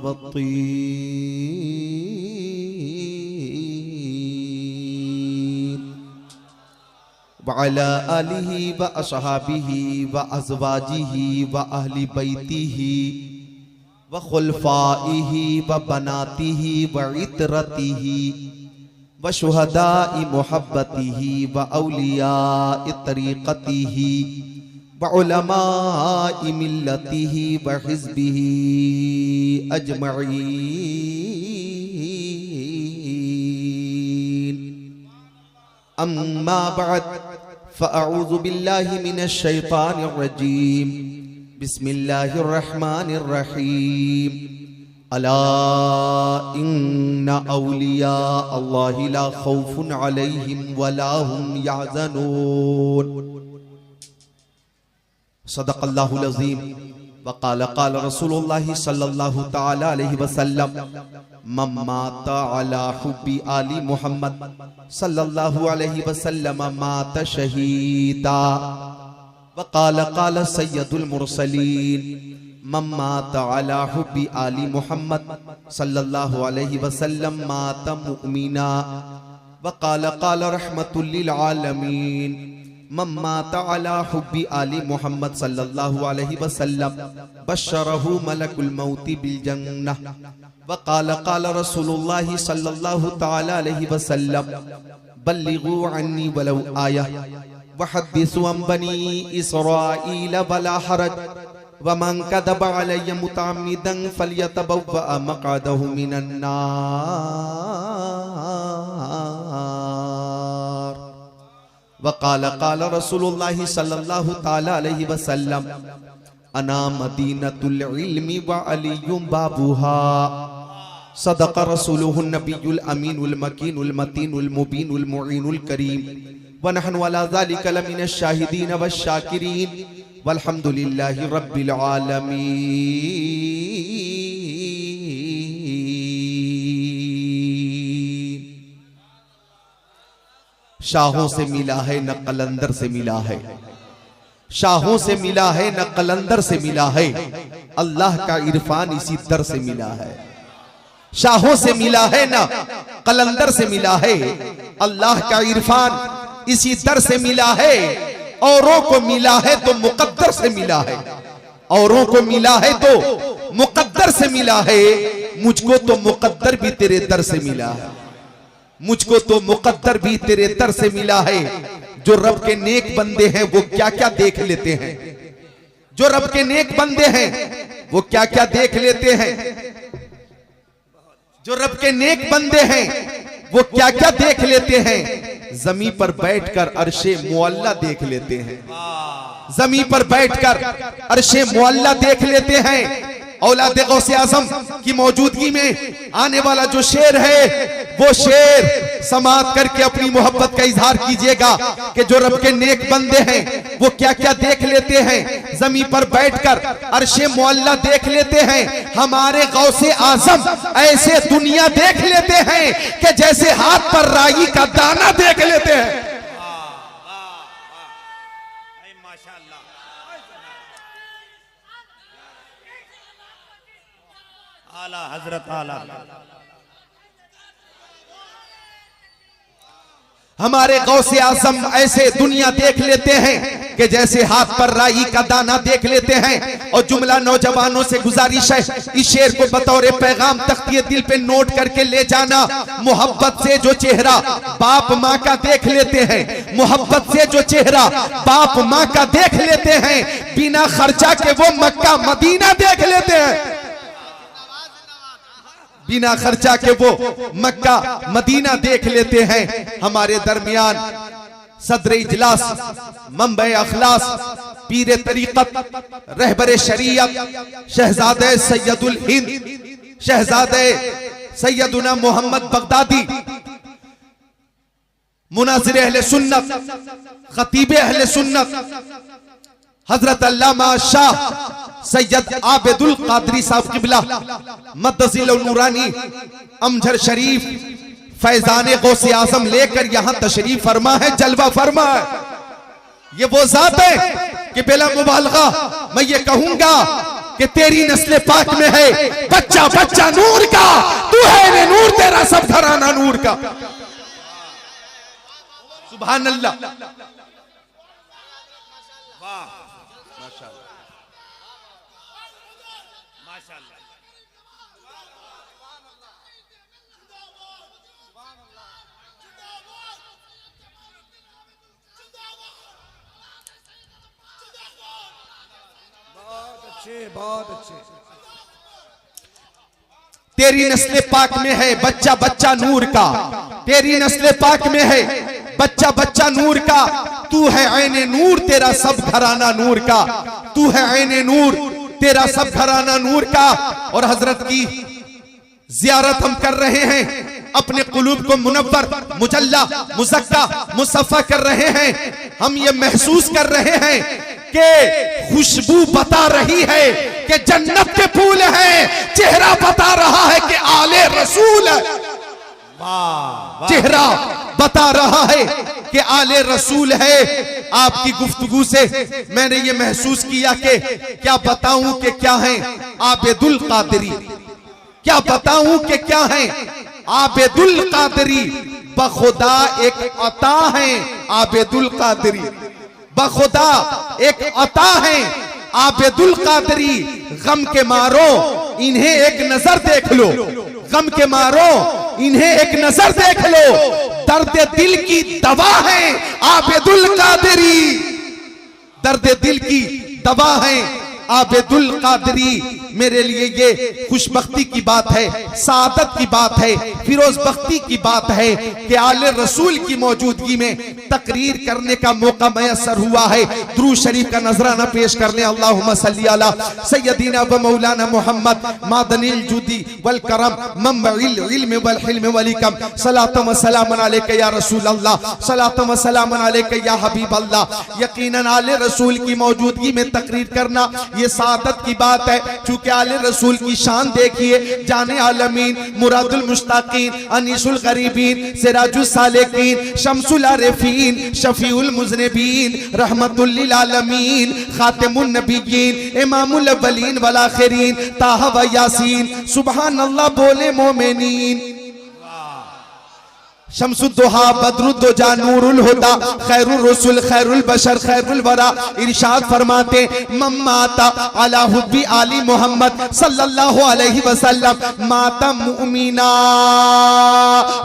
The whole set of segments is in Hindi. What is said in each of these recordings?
वत्तीन वअला आलिहि व अस्हाबिहि व अज़वाजिहि व अहली बैतिहि व खुलफाइहि व बनातिहि व इतरतिहि व शुहदाइ मुहब्बतिहि व औलियाइ तरीक़तिहि व उलमाइ मिल्लतिहि व हिज़्बिहि अजमईन। अम्मा बअद फ़अऊज़ु बिल्लाहि मिनश शैतानिर रजीम। बिस्मिल्लाहिर रहमानिर रहीम। अला इन्ना औलिया अल्लाहि ला खौफुन अलैहिम वला हुम यहज़नून। सदक़ल्लाहुल अज़ीम। वक़ाल क़ाल रसूलुल्लाहि सल्लल्लाहु तआला अलैहि वसल्लम मन माता अला हुब्बि आलि मुहम्मद सल्लल्लाहु अलैहि वसल्लम मात शहीदा। वक़ाल क़ाल सय्यदुल मुरसलीन मन माता अला हुब्बि आलि मुहम्मद सल्लल्लाहु अलैहि वसल्लम मात मुअमिना। वक़ाल क़ाल रहमतुल लिल आलमीन मन माता अला हुब्बि आलि मुहम्मद सल्लल्लाहु अलैहि वसल्लम बशरहु मलकुल मौति बिल जन्नह। वक़ाल क़ाल रसूलुल्लाहि सल्लल्लाहु तआला अलैहि वसल्लम बल्लिगू अन्नी वलौ आया वहद्दिसू अन बनी इसराईल वला हरज वमन कदबा अलैहि मुतअम्मिदन फल्यतबव्वा मक़अदहु मिनन नार। वक़ाल क़ाल रसूलुल्लाहि सल्लल्लाहु तआला अलैहि वसल्लम अना मदीनतुल इल्मी व अलियुम बाबुहा। सदक़ रसूलुहुन नबियुल अमीनुल मकीनुल मतीनुल मुबीनुल मुईनुल करीम व नहनु अला ज़ालिका लमिनश शाहिदीन वश शाकिरीन वल्हम्दुलिल्लाहि रब्बिल आलमीन। शाहों से मिला है न कलंदर से मिला है, शाहों से मिला है न कलंदर से मिला है, अल्लाह का इरफान इसी दर से मिला है। शाहों से मिला है न कलंदर से मिला है, अल्लाह का इरफान इसी दर से मिला है। औरों को मिला है तो मुकद्दर से मिला है, औरों को मिला है तो मुकद्दर से मिला है। मुझको तो मुकद्दर भी तेरे दर से मिला है, मुझको तो मुकद्दर भी तेरे दर से मिला है। जो रब के नेक बंदे हैं वो क्या क्या देख लेते हैं, जो रब के नेक बंदे हैं वो क्या क्या देख लेते हैं, जो रब के नेक बंदे हैं वो क्या क्या देख लेते हैं। जमीन पर बैठकर अर्शे मुअल्ला देख लेते हैं, जमीन पर बैठकर अर्शे मुअल्ला देख लेते हैं। औलाद गौसे आज़म की मौजूदगी में आने वाला जो शेर है वो शेर समात करके अपनी मोहब्बत का इजहार कीजिएगा कि जो रब के नेक बंदे हैं वो क्या क्या देख लेते हैं। जमीन पर बैठकर अर्शे मुअल्ला देख लेते हैं। हमारे गौसे आज़म ऐसे दुनिया देख लेते हैं कि जैसे हाथ पर राई का दाना देख लेते हैं। आला हजरत आला। हमारे गौसे आज़म ऐसे दुनिया देख लेते हैं कि जैसे हाथ पर राई का दाना देख लेते हैं। और जुमला नौजवानों से गुजारिश है, इस शेर को बतौर पैगाम तख्तिए दिल पे नोट करके ले जाना। मोहब्बत से जो चेहरा बाप माँ का देख लेते हैं, मोहब्बत से जो चेहरा बाप माँ का देख लेते हैं, बिना खर्चा के वो मक्का मदीना देख लेते हैं, बिना खर्चा के वो मक्का मदीना देख लेते हैं। हमारे दरमियान सदर इजलास, मंबे अखलास, पीर तरीक़त, रहबर शरीयत, शहजादे सैयदुल हिंद, शहजादे सैयदुना मोहम्मद बगदादी, मुनाज़िर अहले सुन्नत, खतीब अहले सुन्नत, हजरत अल्लामा शाह सैयद आबिदुल कादरी साहब किबला मद्दसिल नूरानी अमजर शरीफ फैजाने गौसे आज़म लेकर यहां तशरीफ फरमा है, जलवा फरमा है। ये वो जात है कि बिला मुबालगा मैं ये कहूंगा कि तेरी नस्ल पाक में है बच्चा बच्चा नूर का, तू है नूर, तेरा सब घराना नूर का। सुभान अल्लाह। बहुत अच्छे। तेरी नस्ल पाक में है बच्चा बच्चा नूर का, तेरी नस्ल पाक में है बच्चा बच्चा नूर का, तू है ऐने नूर, तेरा सब घराना नूर का, तू है ऐने नूर, तेरा सब घराना नूर का। और हजरत की जियारत हम कर रहे हैं, अपने कुलूब को मुनव्वर, मुजल्ला, मुज़क्का, मुसफ़ा कर रहे हैं। हम ये महसूस कर रहे हैं कि खुशबू बता रही है कि जन्नत के फूल हैं, चेहरा बता रहा है कि आले रसूल है। चेहरा बता रहा है कि आले रसूल है। आपकी गुफ्तगू से मैंने ये महसूस किया कि क्या बताऊं कि क्या है आबेदुल कादरी, क्या बताऊं कि क्या है आबेदुल कादरी। बखुदा एक अता है आबेदुल कादरी, बखुदा एक अता है आबेदुल कादरी। गम के मारो इन्हें एक नजर देख लो, गम के मारो इन्हें एक नजर देख लो, दर्द दिल की दवा है आबेदुल कादरी, दर्द दिल की दवा है आबेदुल कादरी। मेरे लिए ये खुशबख्ती की बात है, सादत की बात है, फिरोज बख्ती की बात है कि आले रसूल की मौजूदगी में तकरीर करने का मौका मैसर हुआ है। दुरूद शरीफ का नजराना पेश कर लें। अल्लाहुम्मा सल्ली अला सय्यदीना व मौलाना मोहम्मद मादनिल जुदी वल करम मम्बइल इल्म वल हिल्म वल हिकम। सलातु व सलामुन अलैका या रसूल अल्लाह, सलातु व सलामुन अलैका या हबीब अल्लाह। यकीनन आले रसूल की मौजूदगी में तकरीर करना ये सादत की बात है। चूंकि आले रसूल की शान देखिए, जाने आलमीन, मुरादुल मुश्ताकीन, अनीसुल गरीबीन, सिराजुल सालिकीन, शम्सुल आरिफीन, शफीउल मुज़निबीन, रहमतुल लिल आलमीन, खातिमुन नबिय्यीन, इमामुल अव्वलीन वल आखिरीन, ताहा व यासीन। सुभान अल्लाह बोले मोमिनीन। शम्सुद्दुहा बद्रुद्दुजा नूरुल हुदा खैरुर रसूल खैरुल बशर खैरुल वरा। इरशाद फरमाते मम्माता अला हुब्बी आली मोहम्मद सल्लल्लाहु अलैहि वसल्लम माता मुमिना।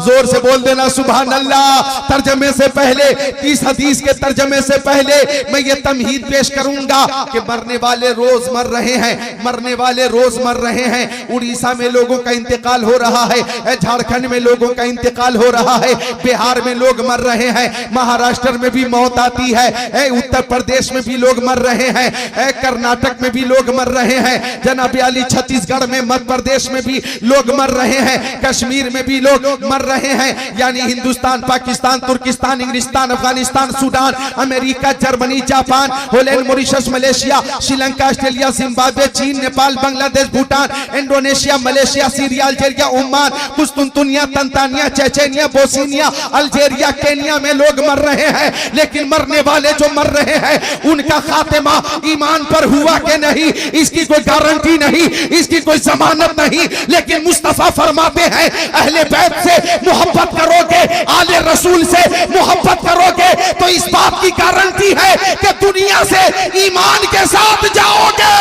जोर से बोल देना सुभान अल्लाह। तर्जमे से पहले, इस हदीस के तर्जमे से पहले मैं ये तमहीद पेश करूंगा कि मरने वाले रोज मर रहे हैं, मरने वाले रोज मर रहे हैं। उड़ीसा में लोगों का इंतकाल हो रहा है, झारखंड में लोगों का इंतकाल हो रहा है, बिहार में लोग मर रहे हैं, महाराष्ट्र में भी मौत आती है, उत्तर प्रदेश में भी लोग मर रहे हैं, कर्नाटक में भी लोग मर रहे हैं, जनाब अली छत्तीसगढ़ में, मध्य प्रदेश में भी लोग मर रहे हैं, कश्मीर में भी लोग मर रहे हैं। यानी हिंदुस्तान, पाकिस्तान, तुर्किस्तान, इंग्लिस्तान, Afghanistan, Sudan, America, Germany, Japan, Holland, Mauritius, Malaysia, Sri Lanka, Australia, Zimbabwe, चीन, Nepal, Bangladesh, Bhutan, Indonesia, Malaysia, Syria, Algeria, Oman, कुस्तुनतुनिया, तंतानिया, चेचेनिया, बोस्निया, अल्जीरिया, केनिया में लोग मर रहे हैं। लेकिन मरने वाले जो मर रहे हैं उनका खात्मा ईमान पर हुआ कि नहीं, इसकी कोई गारंटी नहीं, इसकी कोई जमानत नहीं। लेकिन मुस्तफा फरमाते हैं अहले बैत से मोहब्बत करोगे, आले रसूल से मोहब्बत करोगे तो इस बात की गारंटी है कि दुनिया से ईमान के साथ जाओगे।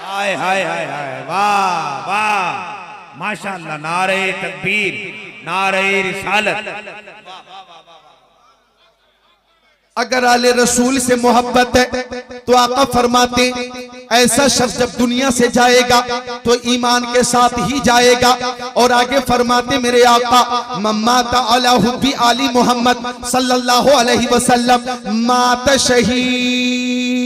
हाय हाय हाय हाय, वाह वाह, माशाअल्लाह, नारे तकबीर, नारे रिसालत। अगर आले रसूल से मोहब्बत है तो आका फरमाते ऐसा शख्स जब दुनिया से जाएगा तो ईमान के साथ ही जाएगा। और आगे फरमाते मेरे आका मम्माता अला हुब्बी आली मोहम्मद सल्लल्लाहु अलैहि वसल्लम माता शहीदा।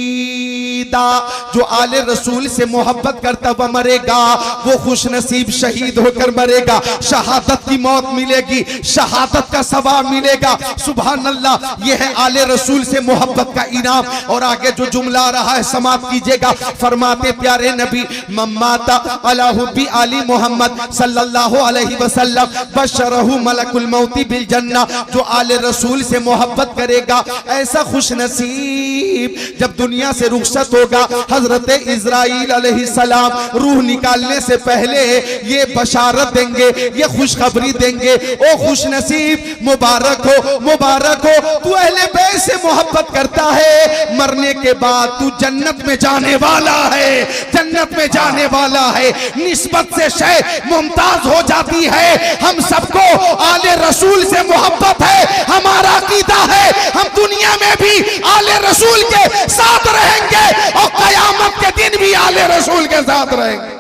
जो आले रसूल से मोहब्बत करता वह मरेगा, वो खुश नसीब शहीद होकर मरेगा, शहादत की मौत मिलेगी, शहादत का सवाब मिलेगा। सुभान अल्लाह, यह है आले रसूल से मोहब्बत का इनाम। और आगे जो जुमला आ रहा है समाप्त कीजिएगा। फरमाते प्यारे नबी मम्माता अला हुब्बी आली मोहम्मद सल्लल्लाहु अलैहि वसल्लम बशरहु मलकुल मौती बिल जन्ना। जो आले रसूल से मोहब्बत करेगा ऐसा खुश नसीब जब दुनिया से रुखसत होगा। हजरत इजराइल अलैहिस्सलाम रूह निकालने से पहले ये बशारत देंगे, ये खुशखबरी देंगे, ओ खुश नसीब मुबारक हो, मुबारक हो, तू अहले बैत से मोहब्बत करता है, मरने के बाद तू जन्नत में जाने वाला है, जन्नत में जाने वाला है। निस्बत से शय मुमताज हो जाती है। हम सबको आले रसूल से मोहब्बत है, हमारा अकीदा है, हम दुनिया में भी आले रसूल के साथ रहेंगे और कयामत के दिन भी आले रसूल के साथ रहेंगे।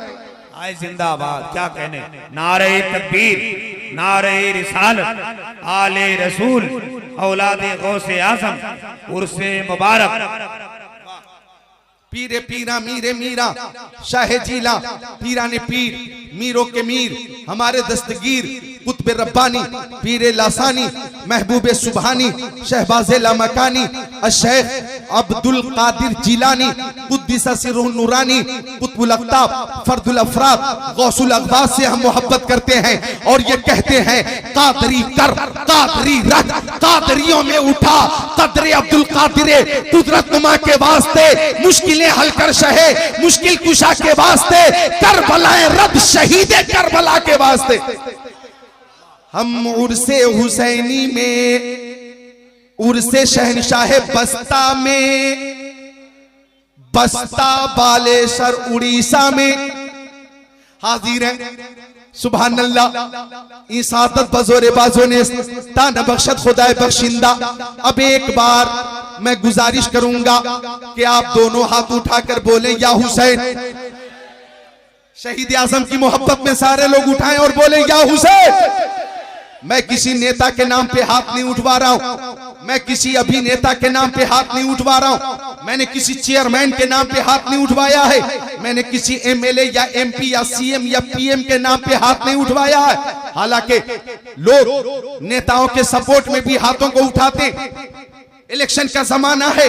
आए जिंदाबाद, क्या कहने, नारे तकबीर, नारे रिसालत, आले रसूल, औलादे गौसे आजम, उर्से मुबारक। पीरे पीरा मीरे मीरा शाहे जीला, पीरा ने पीर, मीरों के मीर, हमारे दस्तगीर कुतुब रब्बानी, पीरे लासानी, महबूबे सुबहानी, शहबाजे लामकानी, अशेख अब्दुल कादिर जिलानी, कुद्दिसा सिर्रुह नूरानी, कुतुबुल अख्ताब, फर्दुल अफराद, गौसुल अगबास से हम मोहब्बत करते हैं और ये कहते हैं कादरी कर, कादरी रख, कादरियों में उठा, कदरे अब्दुल कादिरे, कुदरत नुमा के वास्ते, मुश्किलें हल कर शहे, मुश्किल कुशा के वास्ते, करबलाए रद शहीदे करबला के वास्ते। हम उर्से हुसैनी में, उर्से शहनशाह बस्ता में, बस्ता बालेश्वर उड़ीसा में हाजिर हैं। सुभान अल्लाह, इस आदत बजोरे बाजों ने तान बख्शत खुदाए बख्शिंदा। अब एक बार मैं गुजारिश करूंगा कि आप दोनों हाथ उठाकर बोले या हुसैन। शहीद आजम की मोहब्बत में सारे लोग उठाएं और बोले या हुसैन। मैं किसी नेता के नाम पे हाथ नहीं उठवा रहा हूं, मैं किसी अभिनेता के नाम पे हाथ नहीं उठवा रहा हूं, मैंने किसी चेयरमैन के नाम पे हाथ नहीं उठवाया है, मैंने किसी एमएलए या एमपी या सीएम या पीएम के नाम पे हाथ नहीं उठवाया है। हालांकि लोग नेताओं के सपोर्ट में भी हाथों को उठाते, इलेक्शन का जमाना है,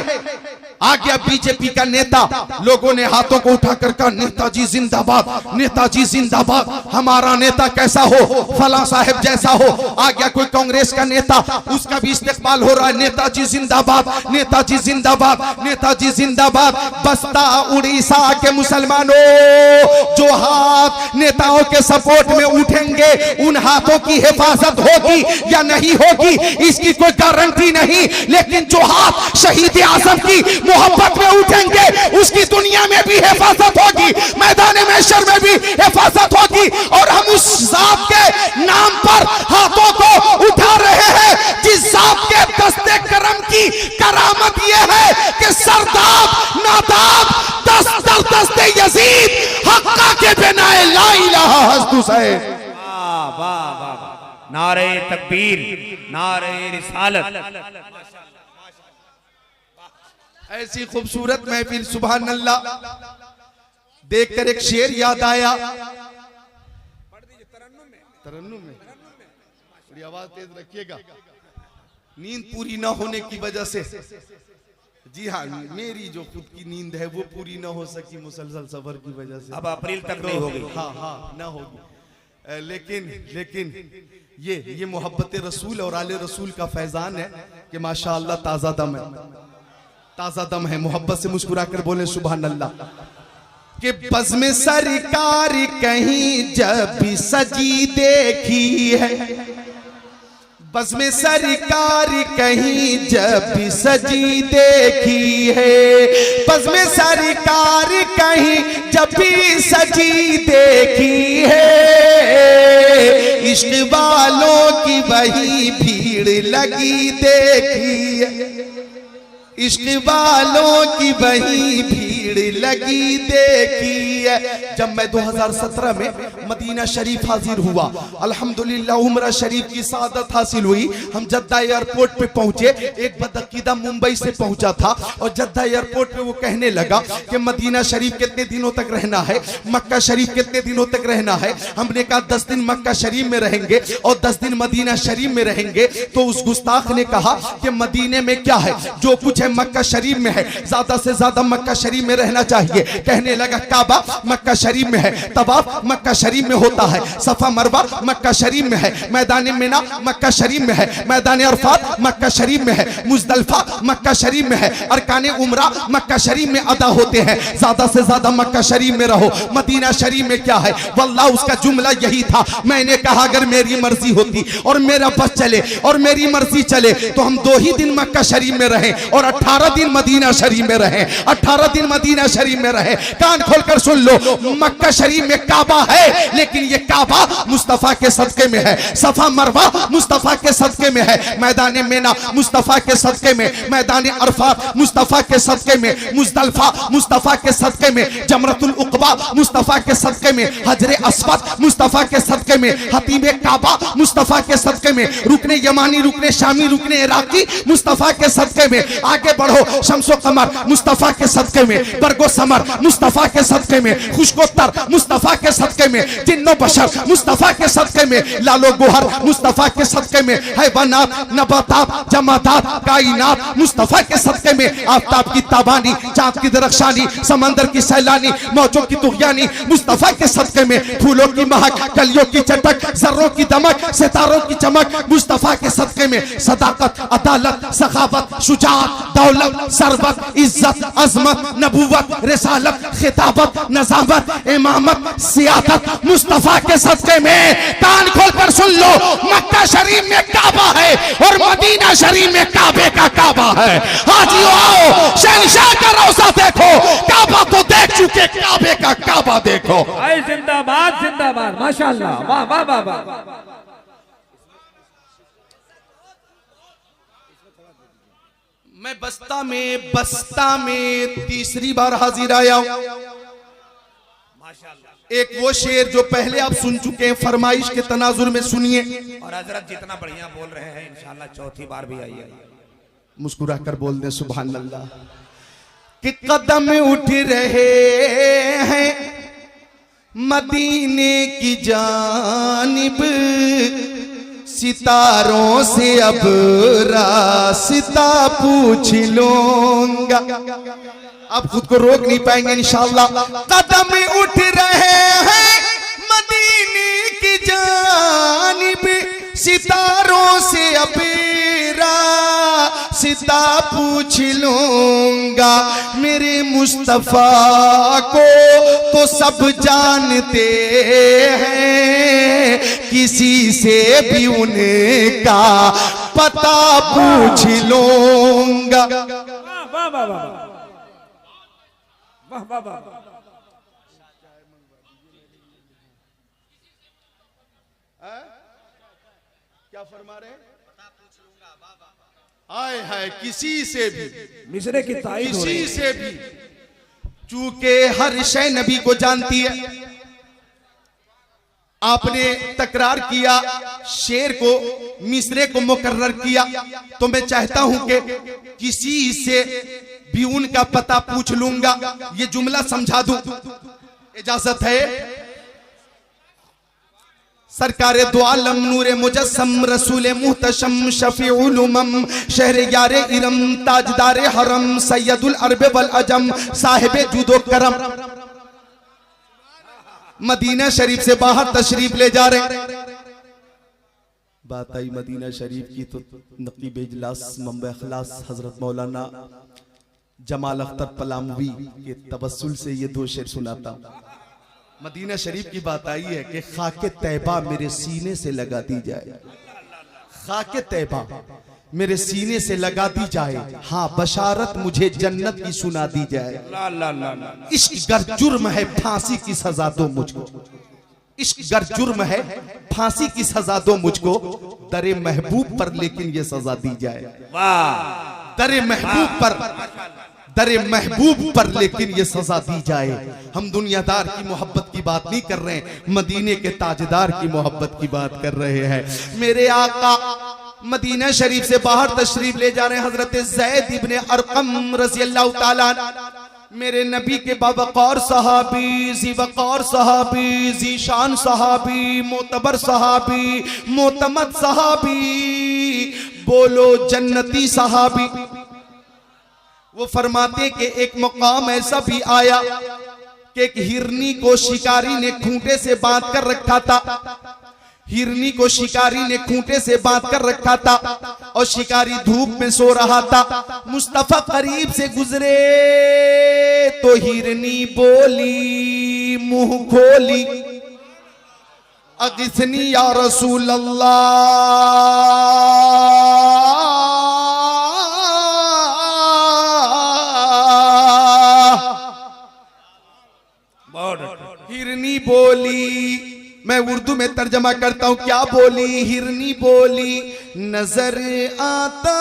आ गया बीजेपी का नेता, लोगों ने हाथों को उठाकर कहा नेताजी जिंदाबाद, नेताजी जिंदाबाद, हमारा नेता कैसा हो, फला साहब जैसा हो। आ गया कोई कांग्रेस का नेता, उसका भी इस्तेमाल हो रहा है, नेताजी जिंदाबाद, नेताजी जिंदाबाद, नेताजी जिंदाबाद। बस्ता उड़ीसा के मुसलमानों, जो हाथ नेताओं के सपोर्ट में उठेंगे उन हाथों की हिफाजत होगी या नहीं होगी इसकी कोई गारंटी नहीं, लेकिन जो हाथ शहीद आजम की मोहब्बत में उठेंगे उसकी दुनिया में भी हिफाजत होगी, मैदान महशर में भी हिफाजत होगी। और हम उस जात के नाम पर हाथों को उठा रहे हैं जिस जात के दस्ते करम की करामत यह है कि सरदाब नादाब दस्तर दस्ते यजीद हक्का के बिना ला इलाहा हस्तु से। वाह वाह वाह, नारे तकबीर, नारे रिसालत। ऐसी खूबसूरत महफिल, सुभान अल्लाह। देखकर एक शेर याद आया, तरन्नुम में थोड़ी आवाज तेज रखिएगा, नींद पूरी ना होने की वजह से। जी हाँ, मेरी जो खुद की नींद है वो पूरी ना हो सकी मुसलसल सफर की वजह से, अब अप्रैल तक नहीं होगी। हाँ हाँ ना होगी, लेकिन ये मोहब्बत रसूल और आले रसूल का फैजान है कि माशाअल्लाह ताज़ा दम है, ताज़ा दम है। मोहब्बत से मुस्कुरा कर बोले सुभान अल्लाह। कि बज़्म सरकार कहीं जब भी सजी देखी है, बज़्म सरकार कहीं जब भी सजी देखी है, बज़्म सरकार कहीं जब भी सजी देखी है, इश्क वालों की वही भीड़ लगी देखी है, इश्क वालों की वही भीड़ लगी देखी है। जब मैं 2017 में मदीना शरीफ हाजिर हुआ, अल्हम्दुलिल्लाह उम्रा शरीफ की सादत हासिल हुई। हम जद्दा एयरपोर्ट पे पहुंचे, एक बदअकीदा मुंबई से पहुंचा था और जद्दा एयरपोर्ट पे वो कहने लगा कि मदीना शरीफ कितने दिनों तक रहना है, मक्का शरीफ कितने दिनों तक रहना है। हमने कहा 10 दिन मक्का शरीफ में रहेंगे और 10 दिन मदीना शरीफ में रहेंगे। तो उस गुस्ताख ने कहा कि मदीने में क्या है, जो कुछ है मक्का शरीफ में है, ज्यादा से ज्यादा मक्का शरीफ में रहना चाहिए। कहने लगा काबा मक्का शरीफ में है, तवाफ मक्का शरीफ में होता है, सफा मरवा मक्का शरीफ में है, मैदान मिना मक्का शरीफ में है, मैदान अरफात मक्का शरीफ में है, मुजदलफा मक्का शरीफ में है, अरकाने उमरा मक्का शरीफ में अदा होते हैं। ज्यादा से ज्यादा मक्का शरीफ में रहो। मदीना शरीफ में क्या है, वल्लाह उसका जुमला यही था। मैंने कहा अगर मेरी मर्जी होती और मेरा बस चले और मेरी मर्जी चले तो हम 2 ही दिन मक्का शरीफ में रहे और 18 दिन मदीना शरीफ में रहे, 18 दिन मदीना शरीफ में रहे। कान खोलकर सुन लो, मक्का शरीफ में काबा है, लेकिन ये काबा मुस्तफा के सदके में है, सफा मरवा मुस्तफा के सदके में है, मैदान मेना मुस्तफा के सदके में, मैदान अरफात मुस्तफा के सदके में, मुजदलफा मुस्तफा के सदके में, जमरतुल उक़बा मुस्तफा के सदके में, हजरे अस्वद मुस्तफा के सदके में, हतीम काबा मुस्तफा के सदके में, रुकने यमानी, रुकने शामी, रुकने इराकी मुस्तफा के सदके में। आगे बढ़ो, शम्सो कमर मुस्तफा के सदके में, बरगो समर मुस्तफा के सदके में, खुशकोत्तर मुस्तफा के सदके में, जिन्नो बशर मुस्तफा के सदके में, लालो गोहर मुस्तफा के सदके में, हैवानात नबातात जमातात कायनात मुस्तफा के सदके में, आफताब की ताबानी, चांद की दरख्शानी, समंदर की सैलानी, मौजों की तुग़यानी मुस्तफा के सदके में, फूलों की महक, कलियों की चटक, जर्रों की दमक, सितारों की चमक मुस्तफा के सदके में, सदाकत, अदालत, सखावत, शुजाअत, दौलत, सरबत, इज्जत, अजमत, नबूवत, रिसालत, खिताबत, नज़ावत, इमामत, सियादत मुस्तफा के सदके में। कान खोलकर सुन लो, मक्का शरीफ में काबा है और मदीना शरीफ में काबे का काबा है। हाजियो आओ, शहंशाह का रोज़ा देखो, काबा तो देख चुके, काबे का काबा देखो। जिंदाबाद जिंदाबाद, माशाअल्लाह, वाह वाह वाह वाह। मैं बस्ता में तीसरी बार हाजिर आया हूं। एक वो शेर जो पहले आप सुन चुके हैं, फरमाइश के तनाजुर में सुनिए। और हजरत जितना बढ़िया बोल रहे हैं इंशाल्लाह चौथी बार भी आइए। मुस्कुरा कर बोल दे सुभान अल्लाह। कि कदम उठ रहे हैं मदीने की जानिब, सितारों से अब रास्ता पूछ लूंगा। आप खुद को रोक नहीं पाएंगे इंशाअल्लाह। कदम उठ रहे हैं मदीने की जानिब, सितारों से अब रास्ता पूछ लूंगा। मेरे मुस्तफा को तो सब जानते हैं, किसी से भी उनका पता पूछ लूंगा। वाह वाह वाह वाह वाह वाह। क्या फरमा रहे हैं? आए है किसी से भी, मिसरे की तारीफ हो रही किसी है। से भी, चूंकि हर शय नबी को जानती है। आपने तकरार किया, शेर को मिसरे को मुकर्रर किया, तो मैं चाहता हूं कि किसी से भी उनका पता पूछ लूंगा, ये जुमला समझा दूं, इजाजत है? सरकार दो आलम नूरे मुजस्सम रसूल मुहतशम शफीउल उमम शहर यारे इरम ताजदार हरम सैयदुल अरब वल अजम साहिब जूदो करम मदीना शरीफ से बाहर तशरीफ ले जा रहे। बात आई मदीना शरीफ की तो नकीब इजलास मंबे अखलास हजरत मौलाना जमाल अख्तर पलामवी के तबस्सुल से ये 2 शेर सुनाता। मदीना शरीफ की बात आई है कि खाके तैबा मेरे सीने से लगा दी जाए, खाके तैबा मेरे सीने से लगा दी जाए, हाँ बशारत मुझे जन्नत की सुना दी जाए। इश्क गर जुर्म है फांसी की सजा दो मुझको, इश्क गर जुर्म है फांसी की सजा दो मुझको, दरे महबूब पर लेकिन ये सजा दी जाए। दरे महबूब पर, दरे महबूब पर लेकिन ये सजा दी जाए। हम दुनियादार की मोहब्बत की बात नहीं कर रहे हैं, मदीने के ताजदार की मोहब्बत की बात कर रहे हैं। मेरे आका मदीना शरीफ से बाहर तशरीफ ले जा रहे हैं। हजरत ज़ैद इब्ने अरकम रज़ी अल्लाह ताला मेरे नबी के बावक़ार सहाबी, ज़ीवक़ार सहाबी, ज़ीशान सहाबी, मोतबर सहाबी, मोतमद सहाबी, बोलो जन्नती सहाबी। वो फरमाते कि एक मकाम ऐसा भी आया कि एक हिरनी को शिकारी ने खूंटे से बांध कर रखा था। हिरनी को शिकारी ने खूंटे से बांध कर रखा था और शिकारी धूप में सो रहा था। मुस्तफा करीब से गुजरे तो हिरनी बोली मुंह खोली, अगिस्नी या रसूल अल्लाह। हिरनी बोली, मैं उर्दू में तर्जमा करता हूं, क्या बोली? हिरनी बोली, नजर आता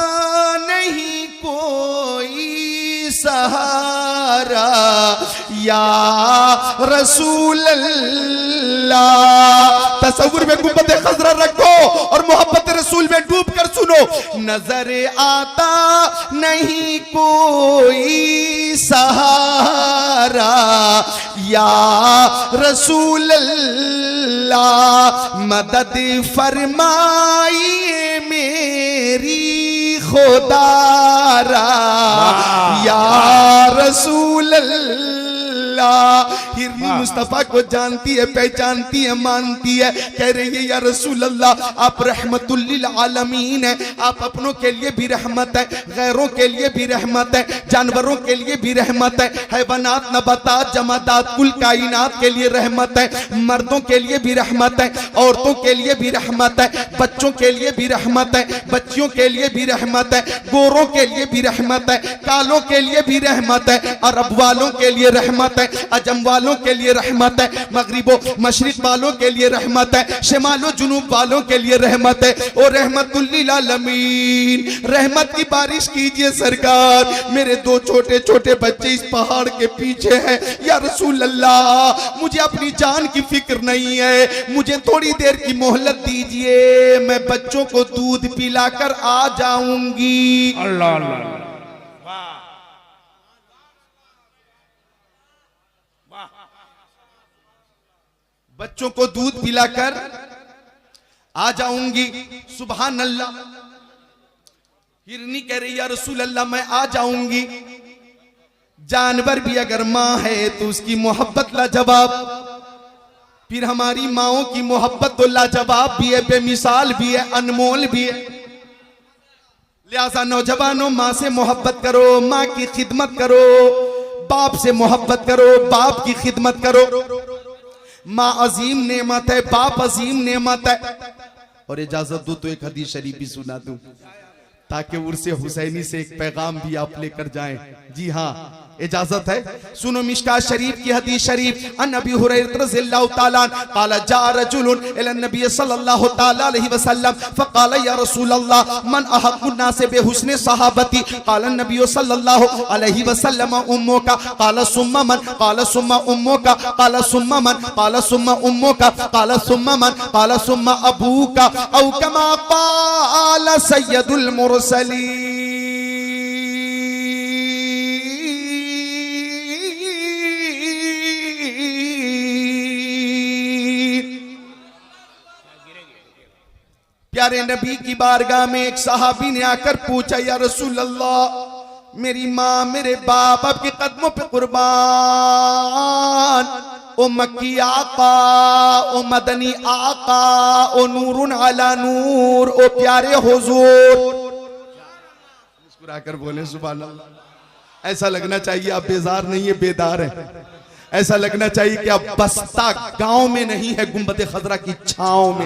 नहीं कोई सहारा या रसूल अल्लाह। तसव्वुर में गुंबद खजरा रखो और मोहब्बत रसूल में डूब कर सुनो। नजर आता नहीं कोई सहारा या रसूल अल्लाह, मदद फरमाइए मेरी खुदारा या रसूल अल्लाह। हिरनी मुस्तफा को जानती है, पहचानती है, मानती है, कह रही है या रसूल अल्लाह आप रहमतुल लिल आलमीन है, आप अपनों के लिए भी रहमत है, गैरों के लिए भी रहमत है, जानवरों के लिए भी रहमत है, हैवानात नबातात जमादात कुल कायनात के लिए रहमत है, मर्दों के लिए भी रहमत है, औरतों के लिए भी रहमत है, बच्चों के लिए भी रहमत है, बच्चियों के लिए भी रहमत है, गोरों के लिए भी रहमत है, कालों के लिए भी रहमत है, अरब वालों के लिए रहमत है, अजम वालों के लिए रहमत है, मगरिबो मशरिक वालों के लिए रहमत है, शिमालो जुनूब वालों के लिए रहमत है। और रहमतुल लिल आलमीन, रहमत की बारिश कीजिए सरकार। मेरे दो छोटे छोटे बच्चे इस पहाड़ के पीछे हैं या रसूल अल्लाह, मुझे अपनी जान की फिक्र नहीं है, मुझे थोड़ी देर की मोहलत दीजिए, मैं बच्चों को दूध पिलाकर आ जाऊंगी। अल्लाह अल्लाह। बच्चों को दूध पिलाकर आ जाऊंगी। सुभान अल्लाह। हिरनी कह रही या रसूल अल्लाह मैं आ जाऊंगी। जानवर भी अगर मां है तो उसकी मोहब्बत लाजवाब, फिर हमारी माओं की मोहब्बत तो लाजवाब भी है, बेमिसाल भी है, अनमोल भी है। लिहाजा नौजवानों, मां से मोहब्बत करो, मां की खिदमत करो, बाप से मोहब्बत करो, बाप की खिदमत करो। माँ अजीम नेमत है, बाप अजीम नेमत है। और इजाजत दो तो एक हदीस शरीफ भी सुना दूं ताकि उर्से हुसैनी से एक पैगाम भी आप लेकर जाएं। जी हाँ, इजाजत है, सुनो मिशकात शरीफ की हदीस शरीफ। अन अबी हुरैरा रज़ियल्लाहु ताला क़ाल जा रजुलुन इला नबी सल्लल्लाहु ताला अलैहि वसल्लम फ़क़ाल या रसूल अल्लाह मन अहक़्क़ुन नास बिहुस्नि सहाबती क़ाल नबी सल्लल्लाहु अलैहि वसल्लम उम्मुका क़ाल सुम्मा मन क़ाल सुम्मा उम्मुका क़ाल सुम्मा मन क़ाल सुम्मा उम्मुका क़ाल सुम्मा मन क़ाल सुम्मा अबूका औ कमा क़ाल सय्यदुल मुरसलीन। प्यारे नबी की बारगाह में एक सहाबी ने आकर पूछा या रसूल अल्लाह मेरी माँ मेरे बाप आपके कदमों पे कुर्बान, ओ मक्की आका, ओ मदनी आका, ओ नूरुन अला नूर, ओ प्यारे हुजूर। मुस्कुराकर बोले सुभान अल्लाह। ऐसा लगना चाहिए आप बेजार नहीं है, बेदार है। ऐसा लगना चाहिए कि आप बस्ता गांव में नहीं है, गुंबद खजरा की छांव में।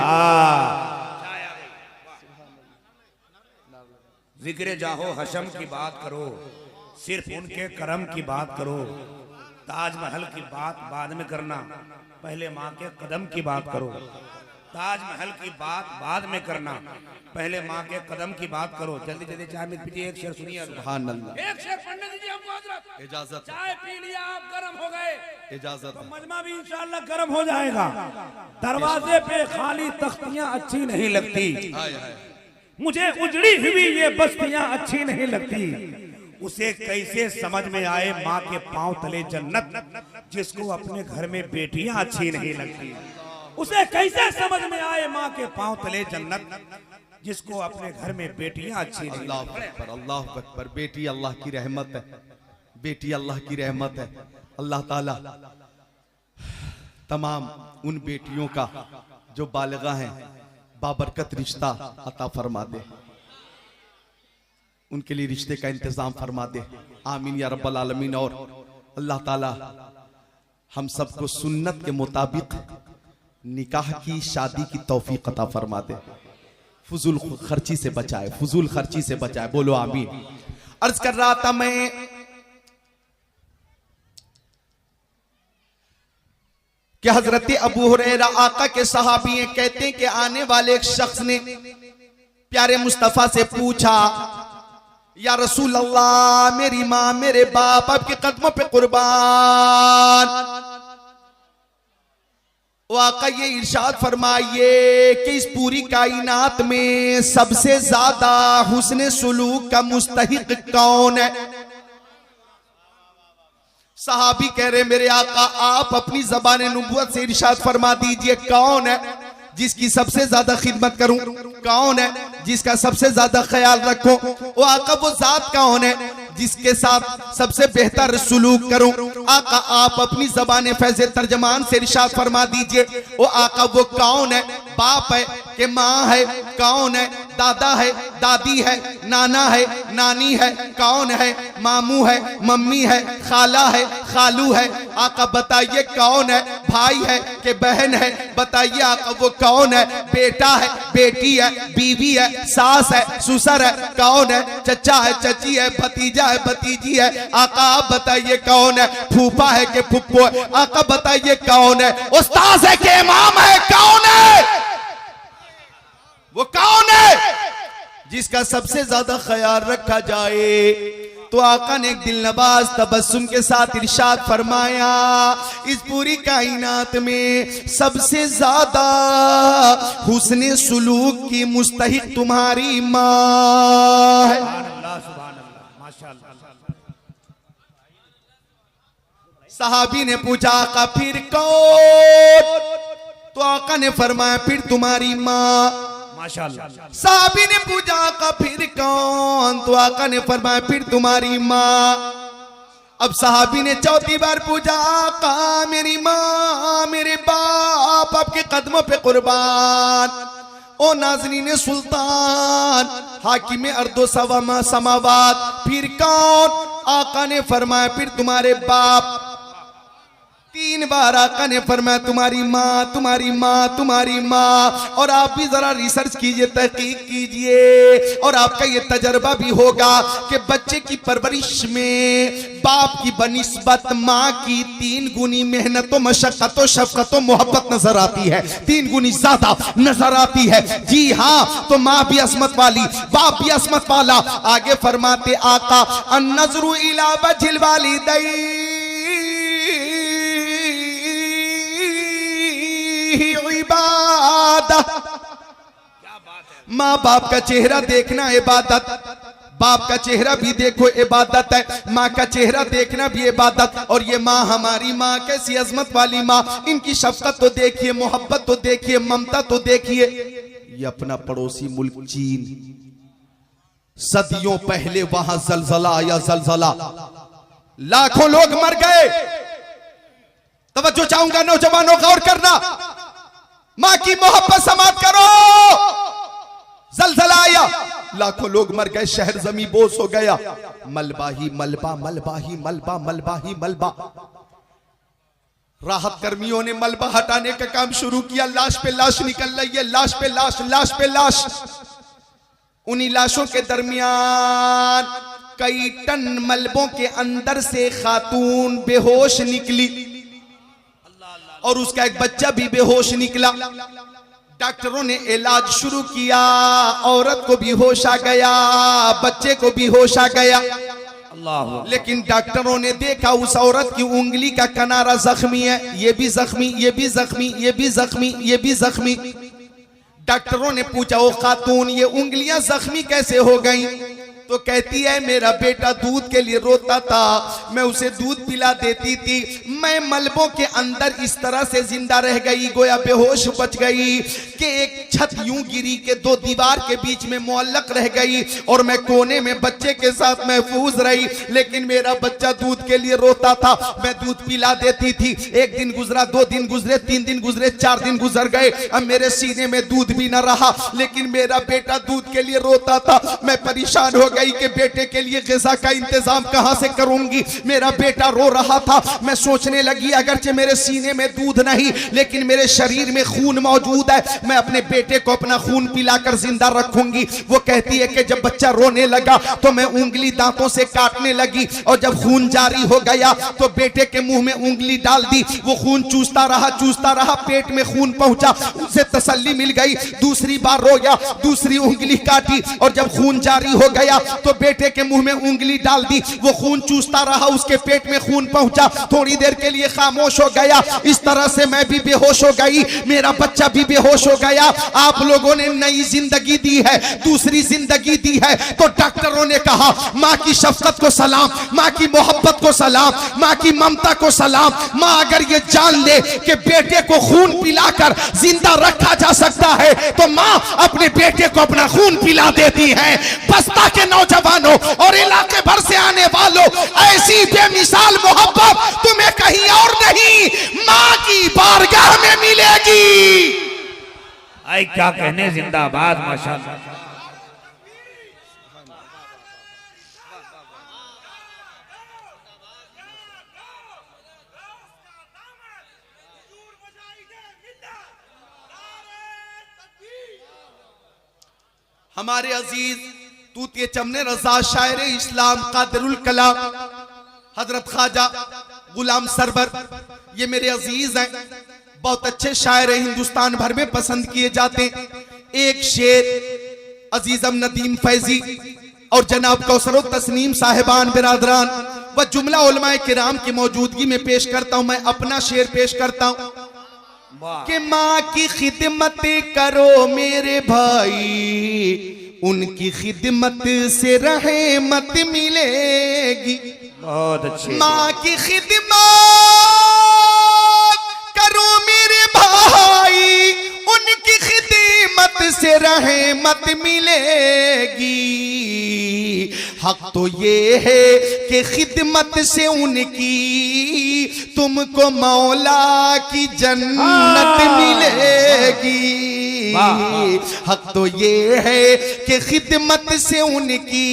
जिक्र जाहो हशम की बात करो, सिर्फ उनके करम की बात करो। ताजमहल की बात बाद में करना, पहले माँ के कदम की बात करो। ताजमहल की बात बाद में करना, पहले माँ के कदम की बात करो। जल्दी जल्दी चाय में पीजिए, एक शेर सुनिए। सुभान अल्लाह। एक शेर पढ़ने दीजिए हमको हजरत। इजाजत। चाय पी लिया आप, गर्म हो गए, इजाजत। तो मजमा भी इंशाअल्लाह गर्म हो जाएगा। दरवाजे पे खाली तख्तियां अच्छी नहीं लगती, मुझे उजड़ी हुई ये बस्तियां अच्छी नहीं लगती। उसे कैसे समझ में आए माँ के पांव तले जन्नत, जिसको अपने घर में बेटियां अच्छी नहीं लगती। उसे कैसे समझ में आए माँ के पांव तले जन्नत, जिसको अपने घर में बेटियां अच्छी नहीं अल्लाह लगती। अकबर, अल्लाह अकबर। बेटी अल्लाह की रहमत है, बेटी अल्लाह की रहमत है। अल्लाह ताला तमाम उन बेटियों का जो बालिगा हैं बाबरकत रिश्ता अता फरमा दे, उनके लिए रिश्ते का इंतजाम फरमा दे। आमीन या रब्बल आलमीन। और अल्लाह ताला हम सबको सुन्नत के मुताबिक निकाह की, शादी की तौफीक अता फरमा दे। फजूल खर्ची से बचाए, फजूल खर्ची से बचाए। बोलो आमीन। अर्ज कर रहा था मैं कि हजरत अबू हुरैरा आका के सहाबी हैं, कहते हैं कि आने वाले एक शख्स ने प्यारे मुस्तफा से पूछा, या रसूल अल्लाह, मेरी माँ मेरे बाप आपके कदमों पे कुर्बान, वो आका ये इरशाद फरमाइए कि इस पूरी कायनात में सबसे ज्यादा हुस्न सुलूक का मुस्तहिक कौन है? सहाबी कह रहे मेरे आका आप अपनी ज़बान नबुव्वत से इरशाद फरमा दीजिए, कौन है जिसकी सबसे ज्यादा खिदमत करूं, कौन है जिसका सबसे ज्यादा ख्याल रखूं? वो आका वो जात कौन है जिसके साथ सबसे बेहतर सुलूक करूं? आका आप अपनी ज़बान फैज़ तर्जमान से इरशाद फरमा दीजिए, वो आका वो कौन है? बाप है कि माँ है? कौन है? दादा है, दादी है, नाना है, नानी है? कौन है? मामू है, मम्मी है, खाला है, खालू है? आका बताइए कौन है? भाई है कि बहन है? बताइए आका वो कौन है? बेटा है, बेटी है, बीवी है, सास है, ससुर है? कौन है? चचा है, चची है, भतीजा है, भतीजी है? आका आप बताइए कौन है? फूफा है कि फुप्पो है? आका बताइए कौन है? उस्ताद है कि इमाम है? कौन है? वो कौन है जिसका सबसे ज्यादा ख्याल रखा जाए? तो आका ने एक दिल नवाज तबस्सुम के साथ इरशाद फरमाया, इस पूरी कायनात में सबसे ज्यादा हुस्न सुलूक की मुस्तहिक तुम्हारी माँ है। सहाबी ने पूछा आका फिर कौन? तो आका ने फरमाया फिर तुम्हारी माँ। माशाअल्लाह। साहबी ने पूछा आका फिर कौन? तो आका ने फरमाया फिर तुम्हारी माँ। अब साहबी ने चौथी बार पूछा आका मेरी माँ मेरे बाप आपके कदमों पे कुर्बान। ओ नाज़रीन सुल्तान हाकिम अर्दो समावात फिर कौन? आका ने फरमाया फिर तुम्हारे बाप। तीन बार आका ने फरमाया तुम्हारी माँ, तुम्हारी माँ, तुम्हारी माँ। और आप भी जरा रिसर्च कीजिए, तहकीक कीजिए, और आपका ये तजर्बा भी होगा कि बच्चे की परवरिश में बाप की बनिस्बत माँ की 3 गुनी मेहनतों, मशक्कतों, शफकतों, मोहब्बत नजर आती है, 3 गुनी ज्यादा नजर आती है। जी हाँ, तो माँ भी असमत वाली, बाप भी असमत वाला। आगे फरमाते आका अन्नज़्रु इला वज्हिल वालिदैन इबादत। माँ बाप का चेहरा देखना इबादत, बाप का चेहरा भी देखो इबादत है, माँ का चेहरा देखना भी इबादत। और ये माँ हमारी माँ कैसी अजमत वाली माँ, इनकी शफकत तो देखिए, मोहब्बत तो देखिए, ममता तो देखिए। ये अपना पड़ोसी मुल्क चीन, सदियों पहले वहां जलजला आया, जलजला, लाखों लोग मर गए। तवज्जो चाहूंगा नौजवानों, गौर करना, माँ की मोहब्बत समाप्त करो। जलजला आया, लाखों लोग मर गए, शहर जमी बोस हो गया, मलबा ही मलबा, मलबा ही मलबा, मलबा ही मलबा। राहत कर्मियों ने मलबा हटाने का काम शुरू किया, लाश पे लाश निकल रही है, लाश पे लाश, लाश पे लाश। उन्हीं लाशों के दरमियान कई टन मलबों के अंदर से खातून बेहोश निकली और उसका एक बच्चा भी बेहोश निकला। डॉक्टरों ने इलाज शुरू किया, औरत को भी होश आ गया, बच्चे को भी होश आ गया। लेकिन डॉक्टरों ने देखा उस औरत की उंगली का किनारा जख्मी है, ये भी जख्मी, ये भी जख्मी, ये भी जख्मी, ये भी जख्मी। डॉक्टरों ने पूछा ओ खातून ये उंगलियां जख्मी कैसे हो गई? तो कहती है मेरा बेटा दूध के लिए रोता था, मैं उसे दूध पिला देती थी, मैं मलबों के अंदर इस तरह से जिंदा रह गई, गोया बेहोश बच गई। कि एक छत यूं गिरी के दो दीवार के बीच में मुअल्लक रह गई और मैं कोने में बच्चे के साथ महफूज रही। लेकिन मेरा बच्चा दूध के लिए रोता था, मैं दूध पिला देती थी। एक दिन गुजरा, 2 दिन गुजरे, 3 दिन गुजरे, 4 दिन गुजर गए। अब मेरे सीने में दूध भी न रहा, लेकिन मेरा बेटा दूध के लिए रोता था। मैं परेशान हो गई कि बेटे के लिए ग़िज़ा का इंतजाम कहां से करूंगी। मेरा बेटा रो रहा था। मैं सोचने लगी अगरचे मेरे सीने में दूध नहीं, लेकिन मेरे शरीर में खून मौजूद है, मैं अपने बेटे को अपना खून पिलाकर जिंदा रखूंगी। वो कहती है कि जब बच्चा रोने लगा तो मैं उंगली दांतों से काटने लगी, और जब खून जारी हो गया तो बेटे के मुंह में उंगली डाल दी। वो खून चूसता रहा, पेट में खून पहुंचा, उसे तसल्ली मिल गई। दूसरी बार रोया, दूसरी उंगली काटी, और जब खून जारी हो गया तो बेटे के मुंह में उंगली डाल दी। वो खून चूसता रहा, उसके पेट में खून पहुंचा, थोड़ी देर के लिए खामोश हो गया। इस तरह से मैं भी बेहोश हो गई, मेरा बच्चा भी बेहोश हो गया। आप लोगों ने नई जिंदगी दी है, दूसरी जिंदगी दी है। तो डॉक्टरों ने कहा माँ की शफकत को सलाम, माँ की मोहब्बत को सलाम, माँ की ममता को सलाम। माँ अगर ये जान ले कि बेटे को खून पिलाकर जिंदा रखा जा सकता है तो माँ अपने बेटे को अपना खून पिला देती है। बस्ता के नौजवानों और इलाके भर से आने वालों, ऐसी बेमिसाल मोहब्बत तुम्हें कहीं और नहीं, माँ की बारगाह में मिलेगी। आई क्या कहने, जिंदाबाद माशाअल्लाह। हमारे अजीज तूतिए चमने रजा शायर इस्लाम कादिरुल कलाम हजरत ख्वाजा गुलाम सरवर, ये मेरे अजीज हैं, बहुत अच्छे शायर हैं, हिंदुस्तान भर में पसंद किए जाते हैं। एक शेर अजीजम नदीम फैजी और जनाब कौसर तस्नीम साहिबान बिरादरान व जुमला उलमाए किराम की मौजूदगी में पेश करता हूं। मैं अपना शेर पेश करता हूं कि माँ की खिदमत करो मेरे भाई, उनकी खिदमत से रहमत मिलेगी। बहुत अच्छे। माँ की खिदमत करो मेरे भाई, उनकी खिदमत से रहमत मिलेगी। हक तो ये है कि खिदमत से उनकी तुमको मौला की जन्नत मिलेगी। हक तो ये है कि खिदमत से उनकी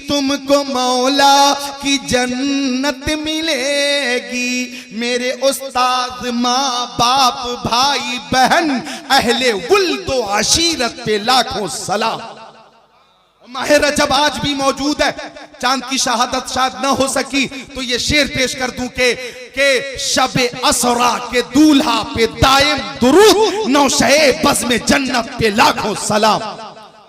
तुमको मौला की जन्नत मिलेगी। मेरे उस्ताद, माँ बाप, भाई बहन, अहले वुल्द आशीरत पे लाखों सलाम। माह रजब आज भी मौजूद है, चांद की शहादत शायद न हो सकी तो ये शेर पेश कर दूं के शबे असरा के दूल्हा पे दायम दुरूद, नौशे बज़ में जन्नत पे लाखों सलाम।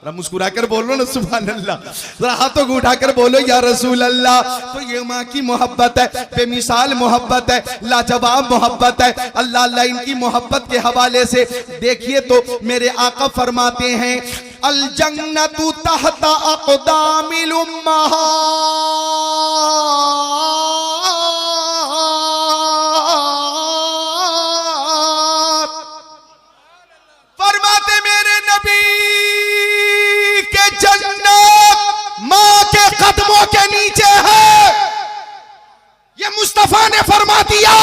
मुस्कुरा कर बोलो ना सुभान अल्लाह, जरा हाथों को उठाकर बोलो या रसूल अल्लाह। तो ये माँ की मोहब्बत है, बेमिसाल मोहब्बत है, लाजवाब मोहब्बत है। अल्लाह अल्लाह इनकी मोहब्बत के हवाले से देखिए तो मेरे आका फरमाते हैं अल जन्नतु तहता अक़दामिल उम्महात। फरमाते मेरे नबी के जन्नत माँ के कदमों के नीचे है। ये मुस्तफा ने फरमा दिया,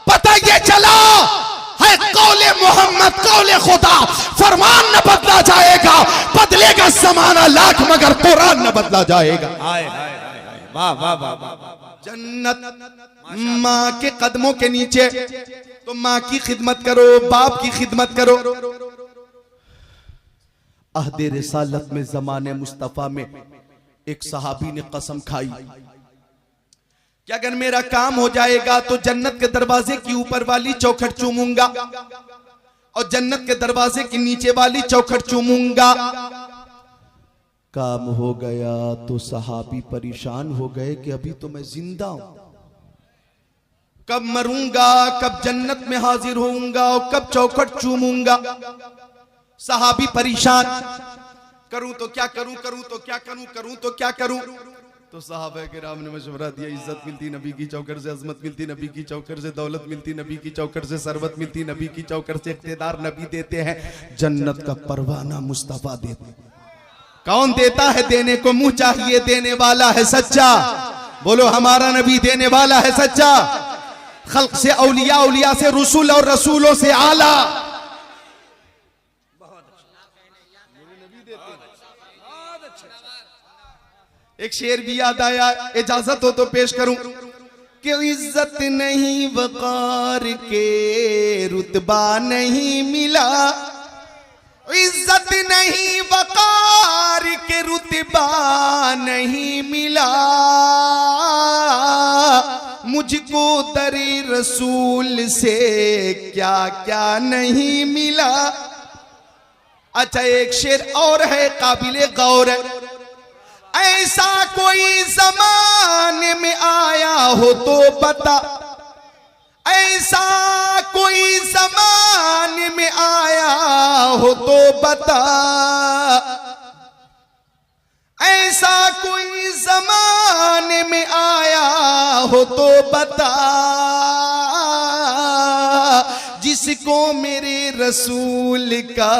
पता ये चला है कौले मोहम्मद कौले खुदा, फरमान न बदला जाएगा, बदलेगा जमाना लाख मगर कुरान न बदला जाएगा। वाह वाह वाह। जन्नत माँ के कदमों के नीचे, तो माँ की खिदमत करो, बाप की खिदमत करो। अहदे रिसालत में ज़माने मुस्तफ़ा में एक सहाबी ने कसम खाई कि अगर मेरा काम हो जाएगा तो जन्नत के दरवाजे की ऊपर वाली चौखट चूमूंगा और जन्नत के दरवाजे की नीचे वाली चौखट चूमूंगा। काम हो गया तो सहाबी परेशान हो गए कि अभी तो मैं जिंदा हूं, कब मरूंगा, कब जन्नत में हाजिर होऊंगा और कब चौखट चूमूंगा। सहाबी परेशान, करूं तो क्या करूं, करूं तो क्या करूं, करूं तो क्या करूं। तो साहबा किराम ने मशवरा दिया, इज्जत मिलती नबी की चौकर से, अजमत मिलती नबी की चौकर से, दौलत मिलती नबी की चौकर से, सरवत मिलती नबी की चौकर से, इख्तिदार नबी देते हैं, जन्नत का परवाना मुस्तफा देते हैं। कौन देता है? देने को मुंह चाहिए, देने वाला है सच्चा। बोलो हमारा नबी देने वाला है सच्चा। खल्क से औलिया, औलिया से रसूल और रसूलों से आला। एक शेर भी याद आया, इजाजत हो तो पेश करूं कि इज्जत नहीं वकार के रुतबा नहीं मिला, इज्जत नहीं वकार के रुतबा नहीं मिला, मुझको दरे रसूल से क्या क्या नहीं मिला। अच्छा एक शेर और है काबिले गौर है, ऐसा कोई जमाने में आया हो तो बता, ऐसा कोई जमाने में आया हो तो बता, ऐसा कोई जमाने में आया हो तो बता, जिसको मेरे रसूल का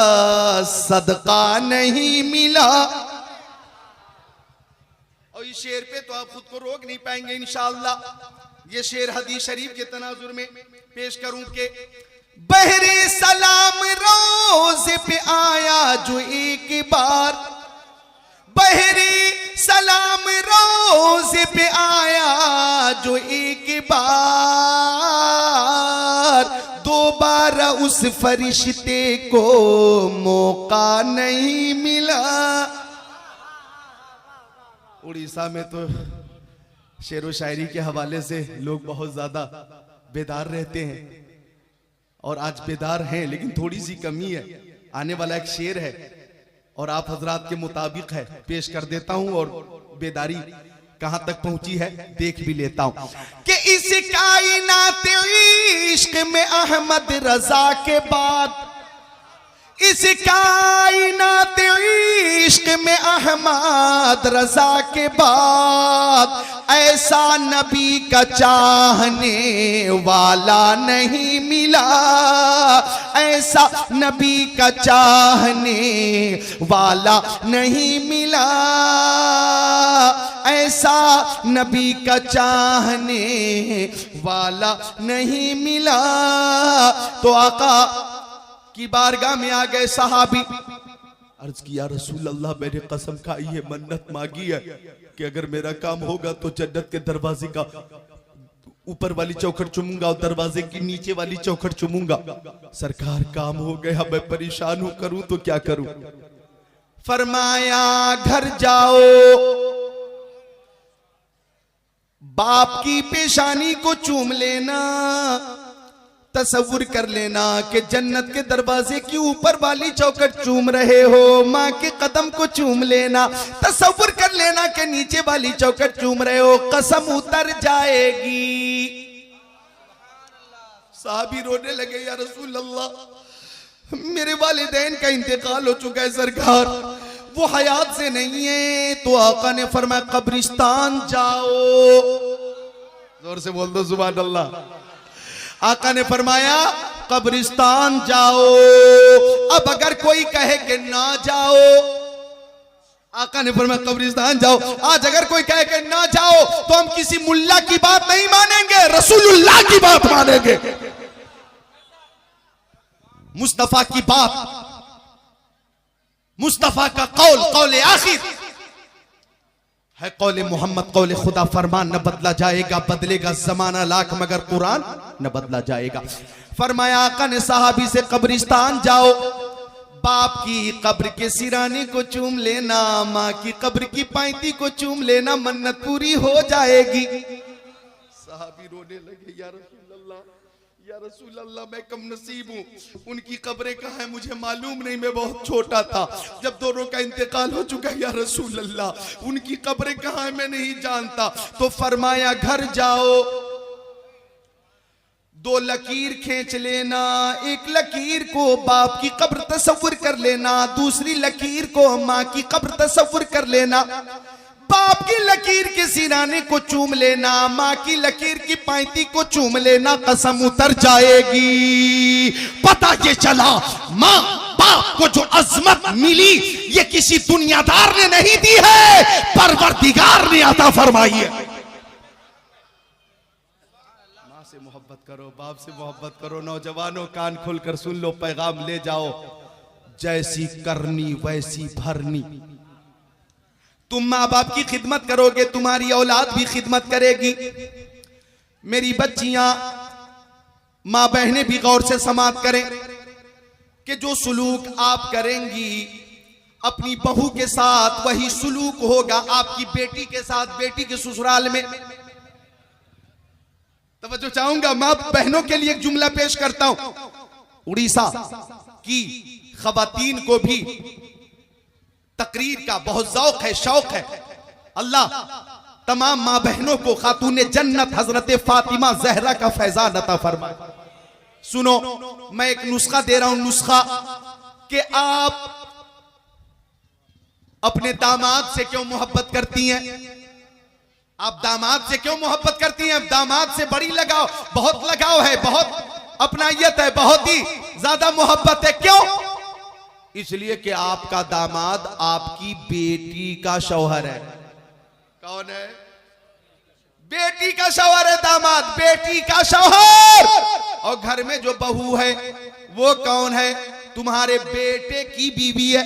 सदका नहीं मिला। और इस शेर पे तो आप खुद को रोक नहीं पाएंगे इंशाअल्लाह। ये शेर हदीस शरीफ के तनाजुर में पेश करूं के बहरे सलाम रोज़े पे आया जो एक बार, बहरे सलाम रोज़े पे आया जो एक बार, दोबारा उस फरिश्ते को मौका नहीं मिला। उड़ीसा में तो शेर व शायरी के हवाले से लोग बहुत ज्यादा बेदार रहते हैं और आज बेदार हैं, लेकिन थोड़ी सी कमी है। आने वाला एक शेर है और आप हजरात के मुताबिक है, पेश कर देता हूं और बेदारी कहां तक पहुंची है देख भी लेता हूं कि इस कायनात इश्क में अहमद रजा के बाद, इस कायनात इश्क में अहमद रजा के बाद, ऐसा नबी का चाहने वाला नहीं मिला, ऐसा नबी का चाहने वाला नहीं मिला, ऐसा नबी का चाहने वाला नहीं मिला। तो आका की बारगाह में आ गए सहाबी, अर्ज किया रसूल अल्लाह मैंने कसम खाई है, मन्नत मांगी है कि अगर मेरा काम होगा तो जन्नत के दरवाजे का ऊपर वाली चौखट चूमूंगा और दरवाजे की नीचे वाली चौखट चूमूंगा। सरकार काम हो गया, मैं परेशान हूं, करूं तो क्या करूं। फरमाया घर जाओ, बाप की पेशानी को चूम लेना, तसव्वुर कर लेना कि जन्नत के दरवाजे की ऊपर वाली चौखट चूम रहे हो, माँ के कदम को चूम लेना, तसव्वुर कर लेना कि नीचे वाली चौखट चूम रहे हो, कसम उतर जाएगी। साहबी रोने लगे, या रसूल अल्लाह मेरे वालिदैन का इंतकाल हो चुका है सरकार, वो हयात से नहीं है। तो आका ने फरमाया कब्रिस्तान जाओ, जोर से बोल दो सुभान अल्लाह। आका ने फरमाया कब्रिस्तान जाओ। अब अगर कोई कहे कि ना जाओ, आका ने फरमाया कब्रिस्तान जाओ। आज अगर कोई कहे कि ना जाओ तो हम किसी मुल्ला की बात नहीं मानेंगे, रसूलुल्लाह की बात मानेंगे, मुस्तफा की बात, मुस्तफा का कौल, कौल आखिर है कौल मोहम्मद, कौल खुदा। फरमान न बदला जाएगा, बदलेगा जमाना लाख मगर कुरान न बदला जाएगा। फरमाया आका ने सहाबी से कब्रिस्तान जाओ, बाप की कब्र के सिराने को चूम लेना, माँ की कब्र की पैंती को चूम लेना, मन्नत पूरी हो जाएगी। सहाबी रोने लगे, या रसूल अल्लाह, या रसूल अल्लाह मैं कम नसीब हूँ, उनकी कब्रें कहाँ है मुझे मालूम नहीं, मैं बहुत छोटा था जब दोनों का इंतकाल हो चुका है, या रसूल अल्लाह उनकी कब्रें कहाँ है मैं नहीं जानता। तो फरमाया घर जाओ, दो लकीर खींच लेना, एक लकीर को बाप की कब्र तसव्वुर कर लेना, दूसरी लकीर को माँ की कब्र तसव्वुर कर लेना। बाप की लकीर के सिराने को चूम लेना, माँ की लकीर की पैंती को चूम लेना, कसम उतर जाएगी। पता ये चला माँ बाप को जो अजमत मिली ये किसी दुनियादार ने नहीं दी है, परवरदिगार ने अता फरमाई है। माँ से मोहब्बत करो, बाप से मोहब्बत करो। नौजवानों कान खोलकर सुन लो, पैगाम ले जाओ। जैसी करनी वैसी भरनी। तुम माँ बाप की खिदमत करोगे, तुम्हारी औलाद भी खिदमत करेगी। मेरी बच्चियां, माँ बहनें भी गौर से समात करें कि जो सुलूक आप करेंगी अपनी बहू के साथ वही सुलूक होगा आपकी बेटी के साथ, बेटी के ससुराल में। तवज्जो चाहूंगा, माँ बहनों के लिए एक जुमला पेश करता हूं। उड़ीसा की खवातीन को भी तकरीर का बहुत ज़ौक़ है, शौक है। अल्लाह तमाम माँ बहनों को खातूने जन्नत हजरत फातिमा जहरा का फैजान अता फरमाए। सुनो, मैं एक नुस्खा दे रहा हूं, नुस्खा कि आप अपने दामाद से क्यों मोहब्बत करती हैं। आप दामाद से क्यों मोहब्बत करती हैं? दामाद से बड़ी लगाव, बहुत लगाव है, बहुत अपनायत है, बहुत ही ज्यादा मोहब्बत है। क्यों? इसलिए कि आपका दामाद आपकी बेटी का शौहर है। कौन है? बेटी का शौहर है दामाद, बेटी का शौहर। और घर में जो बहू है वो कौन है? तुम्हारे बेटे की बीवी है।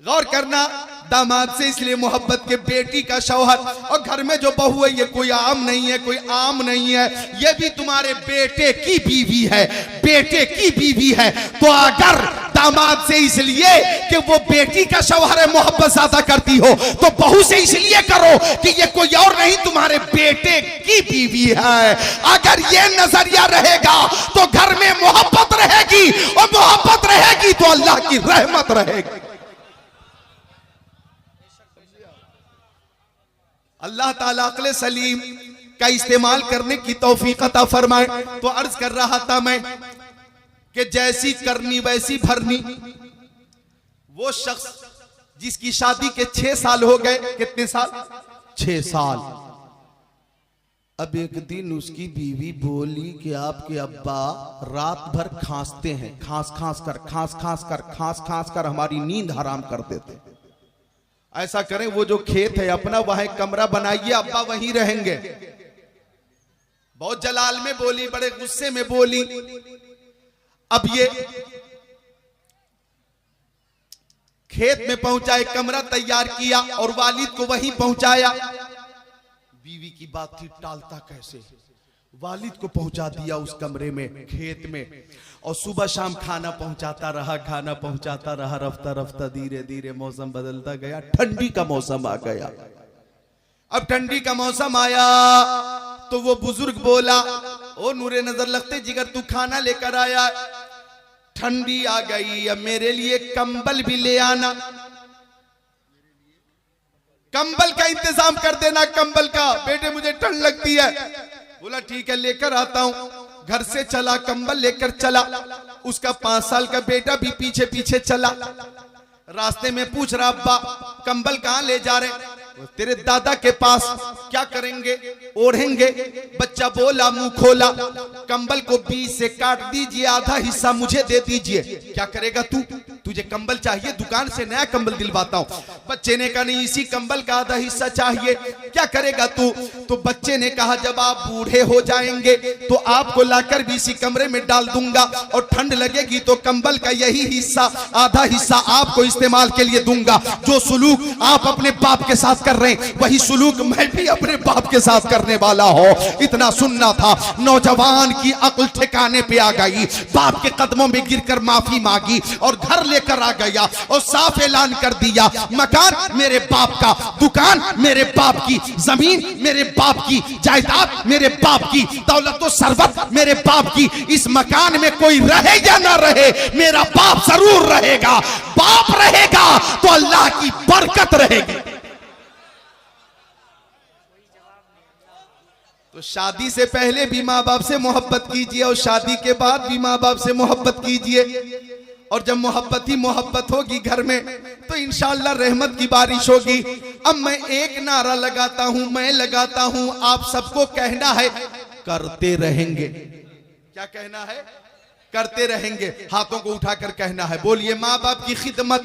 गौर करना, दामाद से इसलिए मोहब्बत के बेटी का शौहर। और घर में जो बहू है ये कोई आम नहीं है, कोई आम नहीं है, ये भी तुम्हारे बेटे की बीवी है, बेटे की बीवी है। तो अगर दामाद से इसलिए कि वो बेटी का शौहर है मोहब्बत ज्यादा करती हो, तो बहू से इसलिए करो कि ये कोई और नहीं तुम्हारे बेटे की बीवी है। अगर ये नजरिया रहेगा तो घर में मोहब्बत रहेगी, और मोहब्बत रहेगी तो अल्लाह की रहमत रहेगी। अल्लाह ताला अक्ल सलीम का इस्तेमाल करने की तौफीक अता फरमाए। तो अर्ज कर रहा था मैं कि जैसी करनी वैसी भरनी। वो शख्स जिसकी शादी के 6 साल हो गए, कितने साल? 6 साल। अब एक दिन उसकी बीवी बोली कि आपके अब्बा रात भर खांसते हैं, खांस खांस कर हमारी नींद हराम कर देते। ऐसा करें, वो जो खेत है अपना वहां कमरा बनाइए, अब्बा वहीं रहेंगे। बहुत जलाल में बोली, बड़े गुस्से में बोली। अब ये खेत में पहुंचा, एक कमरा तैयार किया और वालिद को वहीं पहुंचाया। बीवी की बात थी, टालता कैसे? वालिद को पहुंचा दिया उस कमरे में, खेत में। और सुबह शाम खाना पहुंचाता रहा, रफ्ता रफ्ता धीरे धीरे मौसम बदलता गया, ठंडी का मौसम आ गया। अब ठंडी का मौसम आया तो वो बुजुर्ग बोला, ओ नूरे नजर लगते जिगर, तू खाना लेकर आया, ठंडी आ गई, अब मेरे लिए कंबल भी ले आना, कंबल का इंतजाम कर देना, कंबल का, बेटे मुझे ठंड लगती है। बोला ठीक है, लेकर आता हूं। घर से चला, कंबल लेकर चला। उसका 5 साल का बेटा भी पीछे पीछे चला। रास्ते में पूछ रहा, अब्बा कंबल कहां ले जा रहे? तेरे दादा के पास। क्या करेंगे? ओढ़ेंगे। बच्चा बोला, मुंह खोला, कंबल को 20 से काट दीजिए, आधा हिस्सा मुझे दे दीजिए। क्या करेगा तू? तुझे कंबल चाहिए? दुकान से नया कंबल दिलवाता हूं। बच्चे ने कहा नहीं, इसी कंबल का आधा हिस्सा चाहिए। क्या करेगा तू? तो बच्चे ने कहा जब आप बूढ़े हो जाएंगे तो आपको लाकर भी इसी कमरे में डाल दूंगा, और ठंड लगेगी तो कंबल का यही हिस्सा, आधा हिस्सा आपको इस्तेमाल के लिए दूंगा। जो सुलूक आप अपने बाप के साथ कर रहे हैं वही सुलूक मैं भी अपने बाप के साथ करने वाला हूं। इतना सुनना था। नौजवान की अक्ल ठिकाने पे आ गई, बाप के कदमों में गिरकर माफी मांगी और घर लेकर आ गया और साफ ऐलान कर दिया, मकान मेरे बाप का, दुकान मेरे बाप की, जमीन मेरे बाप की, जायदाद मेरे बाप की, दौलत और सरवत मेरे बाप की। इस मकान में कोई रहे या ना रहे, मेरा बाप जरूर रहेगा। बाप रहेगा तो अल्लाह की बरकत रहेगी। तो शादी से पहले भी माँ बाप से मोहब्बत कीजिए और शादी के बाद भी माँ बाप से मोहब्बत कीजिए। और जब मोहब्बत ही मोहब्बत होगी घर में तो इंशाअल्लाह रहमत की बारिश होगी। अब मैं एक नारा लगाता हूं, मैं लगाता हूं, आप सबको कहना है, करते रहेंगे। क्या कहना है? करते रहेंगे। हाथों को उठाकर कहना है, बोलिए माँ बाप की खिदमत,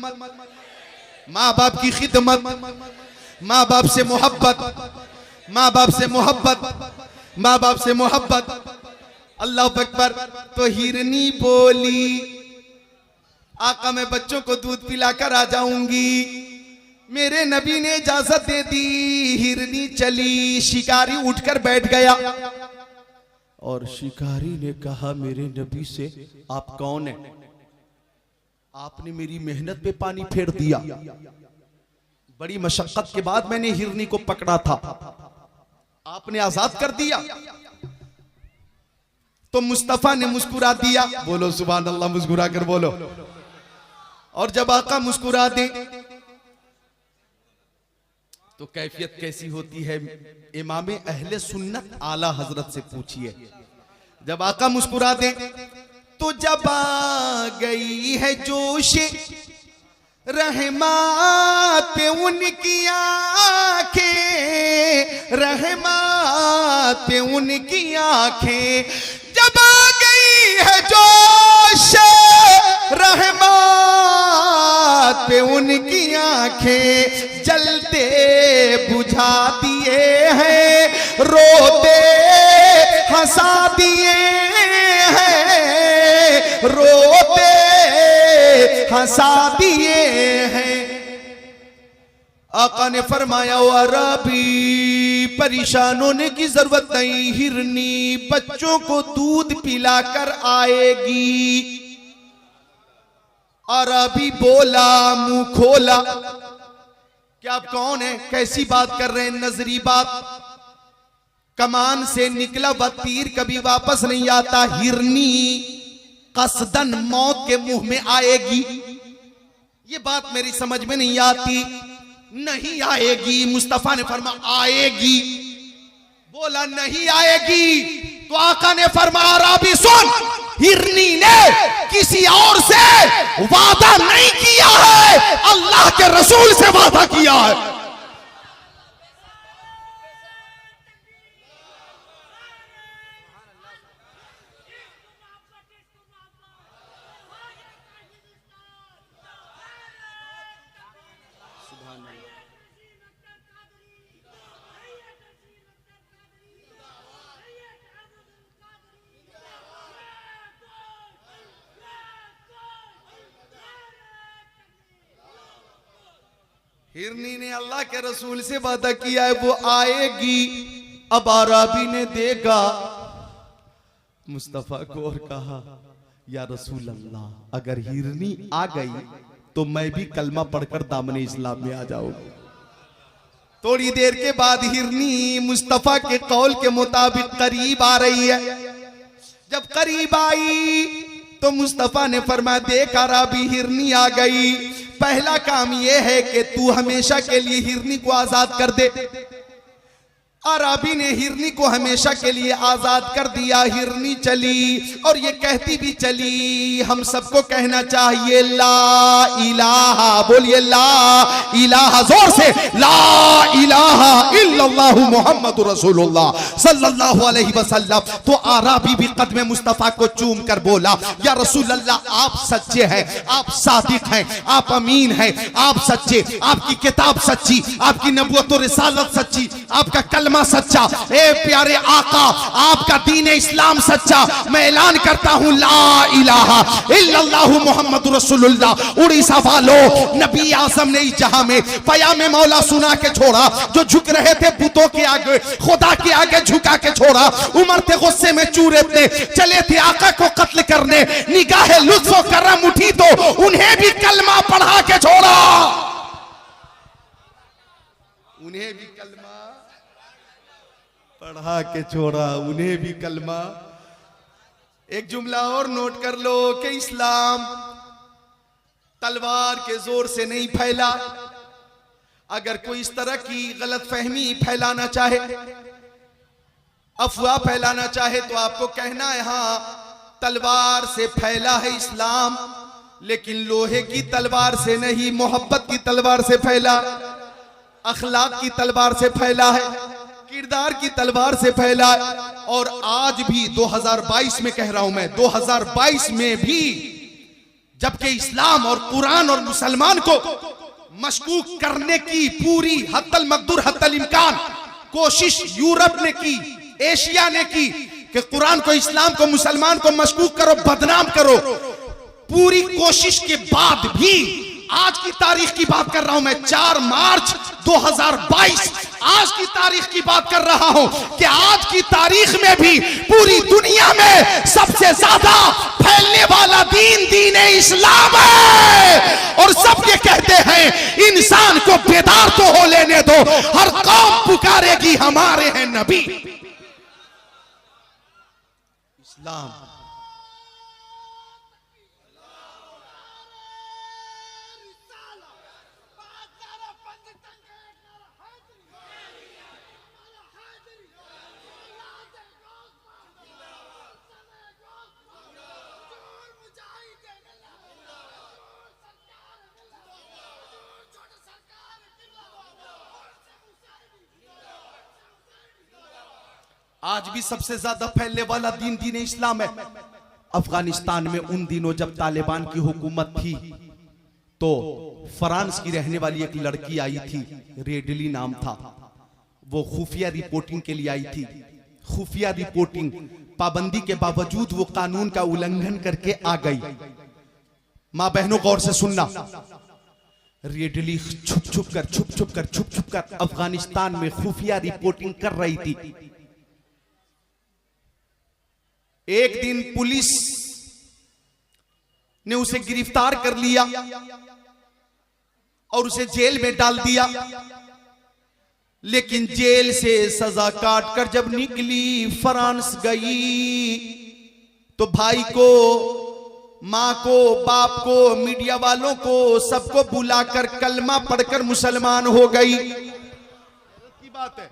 माँ बाप की खिदमत, माँ बाप से मोहब्बत, माँ बाप से मोहब्बत, माँ बाप से मोहब्बत। अल्लाह अकबर। तो हिरनी बोली, आका मैं बच्चों को दूध पिलाकर आ जाऊंगी। मेरे नबी ने इजाजत दे दी, हिरनी चली, शिकारी उठकर बैठ गया और शिकारी ने कहा मेरे नबी से, आप कौन है? आपने मेरी मेहनत पे पानी फेर दिया, बड़ी मशक्कत के बाद मैंने हिरनी को पकड़ा था, आपने आजाद कर दिया। तो मुस्तफा ने मुस्कुरा दिया, बोलो सुभान अल्लाह, मुस्कुरा कर बोलो। और जब आका मुस्कुरा दे तो कैफियत कैसी होती है? इमाम अहले सुन्नत आला हजरत से पूछिए। जब आका मुस्कुरा दे तो जब आ गई है जोश रहमत पे उनकी आंखें, रहमत पे उनकी आंखें, जब आ गई है जोश रहमत पे उनकी आंखें, जलते बुझा दिए हैं, रोते हंसा दिए हैं, रोते हंसा दिए हैं। आका ने फरमाया, ओ अरबी परेशान होने की जरूरत नहीं, हिरनी बच्चों को दूध पिलाकर आएगी। अरबी बोला, मुंह खोला, क्या आप कौन है? कैसी बात कर रहे हैं? नजरी बात। कमान से निकला वह तीर कभी वापस नहीं आता, हिरनी कसदन मौत के मुंह में आएगी। ये बात मेरी समझ में नहीं आती। नहीं आएगी, मुस्तफा ने फरमाया आएगी। बोला नहीं आएगी, तो आका ने फरमाया अरबी सुन, हिरनी ने किसी और से वादा नहीं किया है, अल्लाह के रसूल से वादा किया है। हिरनी ने अल्लाह के रसूल से वादा किया है, वो आएगी। अब अरबी ने देखा मुस्तफा को और कहा, या रसूल अल्लाह, अगर हिरनी आ गई तो मैं भी कलमा पढ़कर दामने इस्लाम में आ जाऊंगा। थोड़ी देर के बाद हिरनी मुस्तफा के कौल के मुताबिक करीब आ रही है। जब करीब आई तो मुस्तफा ने फरमाया, देख अरबी हिरनी आ गई, पहला काम यह है कि तू हमेशा के लिए हिरनी को आजाद कर दे। अरबी ने हिरनी को हमेशा के लिए आजाद कर दिया। हिरनी चली और ये कहती भी चली। हम सबको कहना चाहिए ला इलाहा, बोलिए ला इलाहा, जोर से ला इलाहा इल्लल्लाहु मुहम्मदुर रसूलुल्लाह सल्लल्लाहु अलैहि वसल्लम। तो अरबी भी कदम मुस्तफा को चूम कर बोला, या रसूल अल्लाह, आप सच्चे हैं, आप सादिक हैं, आप अमीन हैं, आप सच्चे, आपकी किताब सच्ची, आपकी नबूवत और रिसालत सच्ची, आपका कलमा सच्चा। ए प्यारे आका, आपका दीन इस्लाम सच्चा। मैं ऐलान करता हूं ला इलाहा इल्लल्लाहु मुहम्मदुर रसूलुल्लाह। उड़ीसा वालों, नबी आज़म ने इस जहां में पयामे मौला सुना के छोड़ा। जो झुक रहे थे बुतों के आगे, खुदा के आगे झुका के छोड़ा। उमर थे गुस्से में चूरते, चले थे आका को कत्ल करने। निगाह लुत्फ व करम उठी तो उन्हें भी कलमा पढ़ा के छोड़ा, उन्हें भी कलमा पढ़ा के छोड़ा, उन्हें भी कलमा। एक जुमला और नोट कर लो कि इस्लाम तलवार के जोर से नहीं फैला। अगर कोई इस तरह की गलत फहमी फैलाना चाहे, अफवाह फैलाना चाहे, तो आपको कहना है हाँ तलवार से फैला है इस्लाम, लेकिन लोहे की तलवार से नहीं, मोहब्बत की तलवार से फैला। अखलाक की तलवार से फैला है, किरदार की तलवार से फैला है। और आज भी 2022 में कह रहा हूं मैं, 2022 में भी जबकि इस्लाम और कुरान और मुसलमान को मशकूक करने की पूरी हत्तल मकदूर हत्तल इम्कान कोशिश यूरोप ने की, एशिया ने की कि कुरान को, इस्लाम को, मुसलमान को मशकूक करो, बदनाम करो। पूरी कोशिश के बाद भी आज की तारीख की बात कर रहा हूं मैं, 4 मार्च 2022 आज की तारीख की बात कर रहा हूं कि आज की तारीख में भी पूरी दुनिया में सबसे ज्यादा फैलने वाला दीन इस्लाम है। और सब ये कहते हैं इंसान को बेदार तो हो लेने दो, हर कौम पुकारेगी हमारे हैं नबी। इस्लाम आज भी सबसे ज्यादा फैलने वाला दीन इस्लाम है। अफगानिस्तान में उन दिनों जब तालिबान की हुकूमत थी तो फ्रांस की रहने वाली एक लड़की आई थी, रेडली नाम था। वो खुफिया रिपोर्टिंग के लिए आई थी। खुफिया रिपोर्टिंग पाबंदी के बावजूद वो कानून का उल्लंघन करके आ गई। मां बहनों गौर से सुनना, रेडली छुप छुप कर अफगानिस्तान में खुफिया रिपोर्टिंग कर रही थी। एक दिन पुलिस ने उसे गिरफ्तार कर लिया और उसे जेल में डाल दिया। लेकिन जेल से सजा काट कर जब निकली, फ्रांस गई तो भाई को, मां को, बाप को, मीडिया वालों को, सबको बुलाकर कलमा पढ़कर मुसलमान हो गई। की बात है।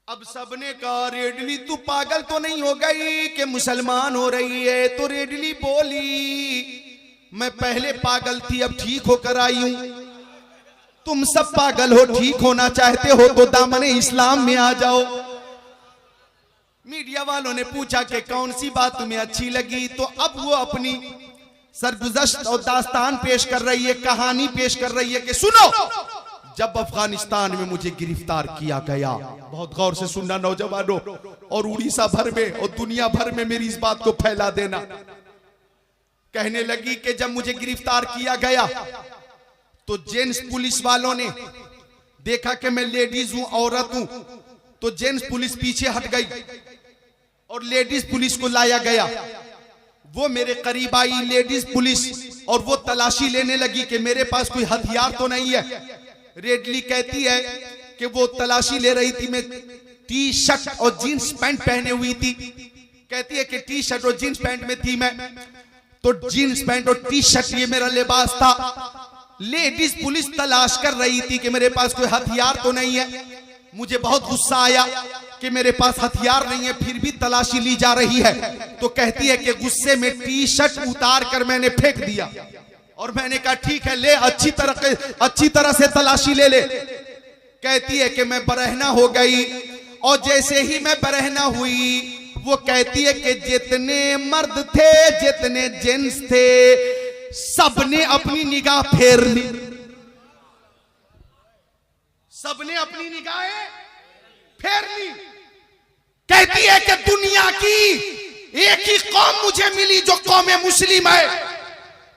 अब सबने कहा रेडली तू पागल तो नहीं हो गई कि मुसलमान हो रही है? तो रेडली बोली मैं पहले पागल थी, अब ठीक होकर आई हूं। तुम सब पागल हो, ठीक होना चाहते हो तो दामने इस्लाम में आ जाओ। मीडिया वालों ने पूछा कि कौन सी बात तुम्हें अच्छी लगी? तो अब वो अपनी सरगुज़श्त और दास्तान पेश कर रही है, कहानी पेश कर रही है कि सुनो, जब अफगानिस्तान में मुझे गिरफ्तार किया गया, बहुत गौर से सुनना नौजवानों, और उड़ीसा भर में और दुनिया भर में मेरी इस बात को फैला देना। कहने लगी कि जब मुझे गिरफ्तार किया गया तो जेंट्स पुलिस वालों ने देखा कि मैं लेडीज हूं, औरत हूं, तो जेंट्स पुलिस पीछे हट गई और लेडीज पुलिस को लाया गया। वो मेरे करीब आई लेडीज पुलिस और वो तलाशी लेने लगी कि मेरे पास कोई हथियार तो नहीं है। रेडली कहती है कि वो तलाशी ले रही थी, मैं टी शर्ट और जींस पैंट पहने हुई थी। कहती है कि टी शर्ट और जींस पैंट में थी मैं, तो जींस पैंट और टी शर्ट ये मेरा लिबास था। लेडीज पुलिस तलाश कर रही थी कि मेरे पास कोई हथियार तो नहीं है। मुझे बहुत गुस्सा आया कि मेरे पास हथियार नहीं है, फिर भी तलाशी ली जा रही है। तो कहती है कि गुस्से में टी शर्ट उतार कर मैंने फेंक दिया और मैंने कहा ठीक है, ले, अच्छी तरह से तलाशी ले ले। कहती है कि मैं बरहना हो गई और जैसे ही मैं बरहना हुई, वो कहती है कि जितने मर्द थे, जितने जेंट्स थे, सबने अपनी निगाह फेर ली। सबने अपनी निगाहें फेर ली। कहती है कि दुनिया की एक ही कौम मुझे मिली जो कौम मुस्लिम है,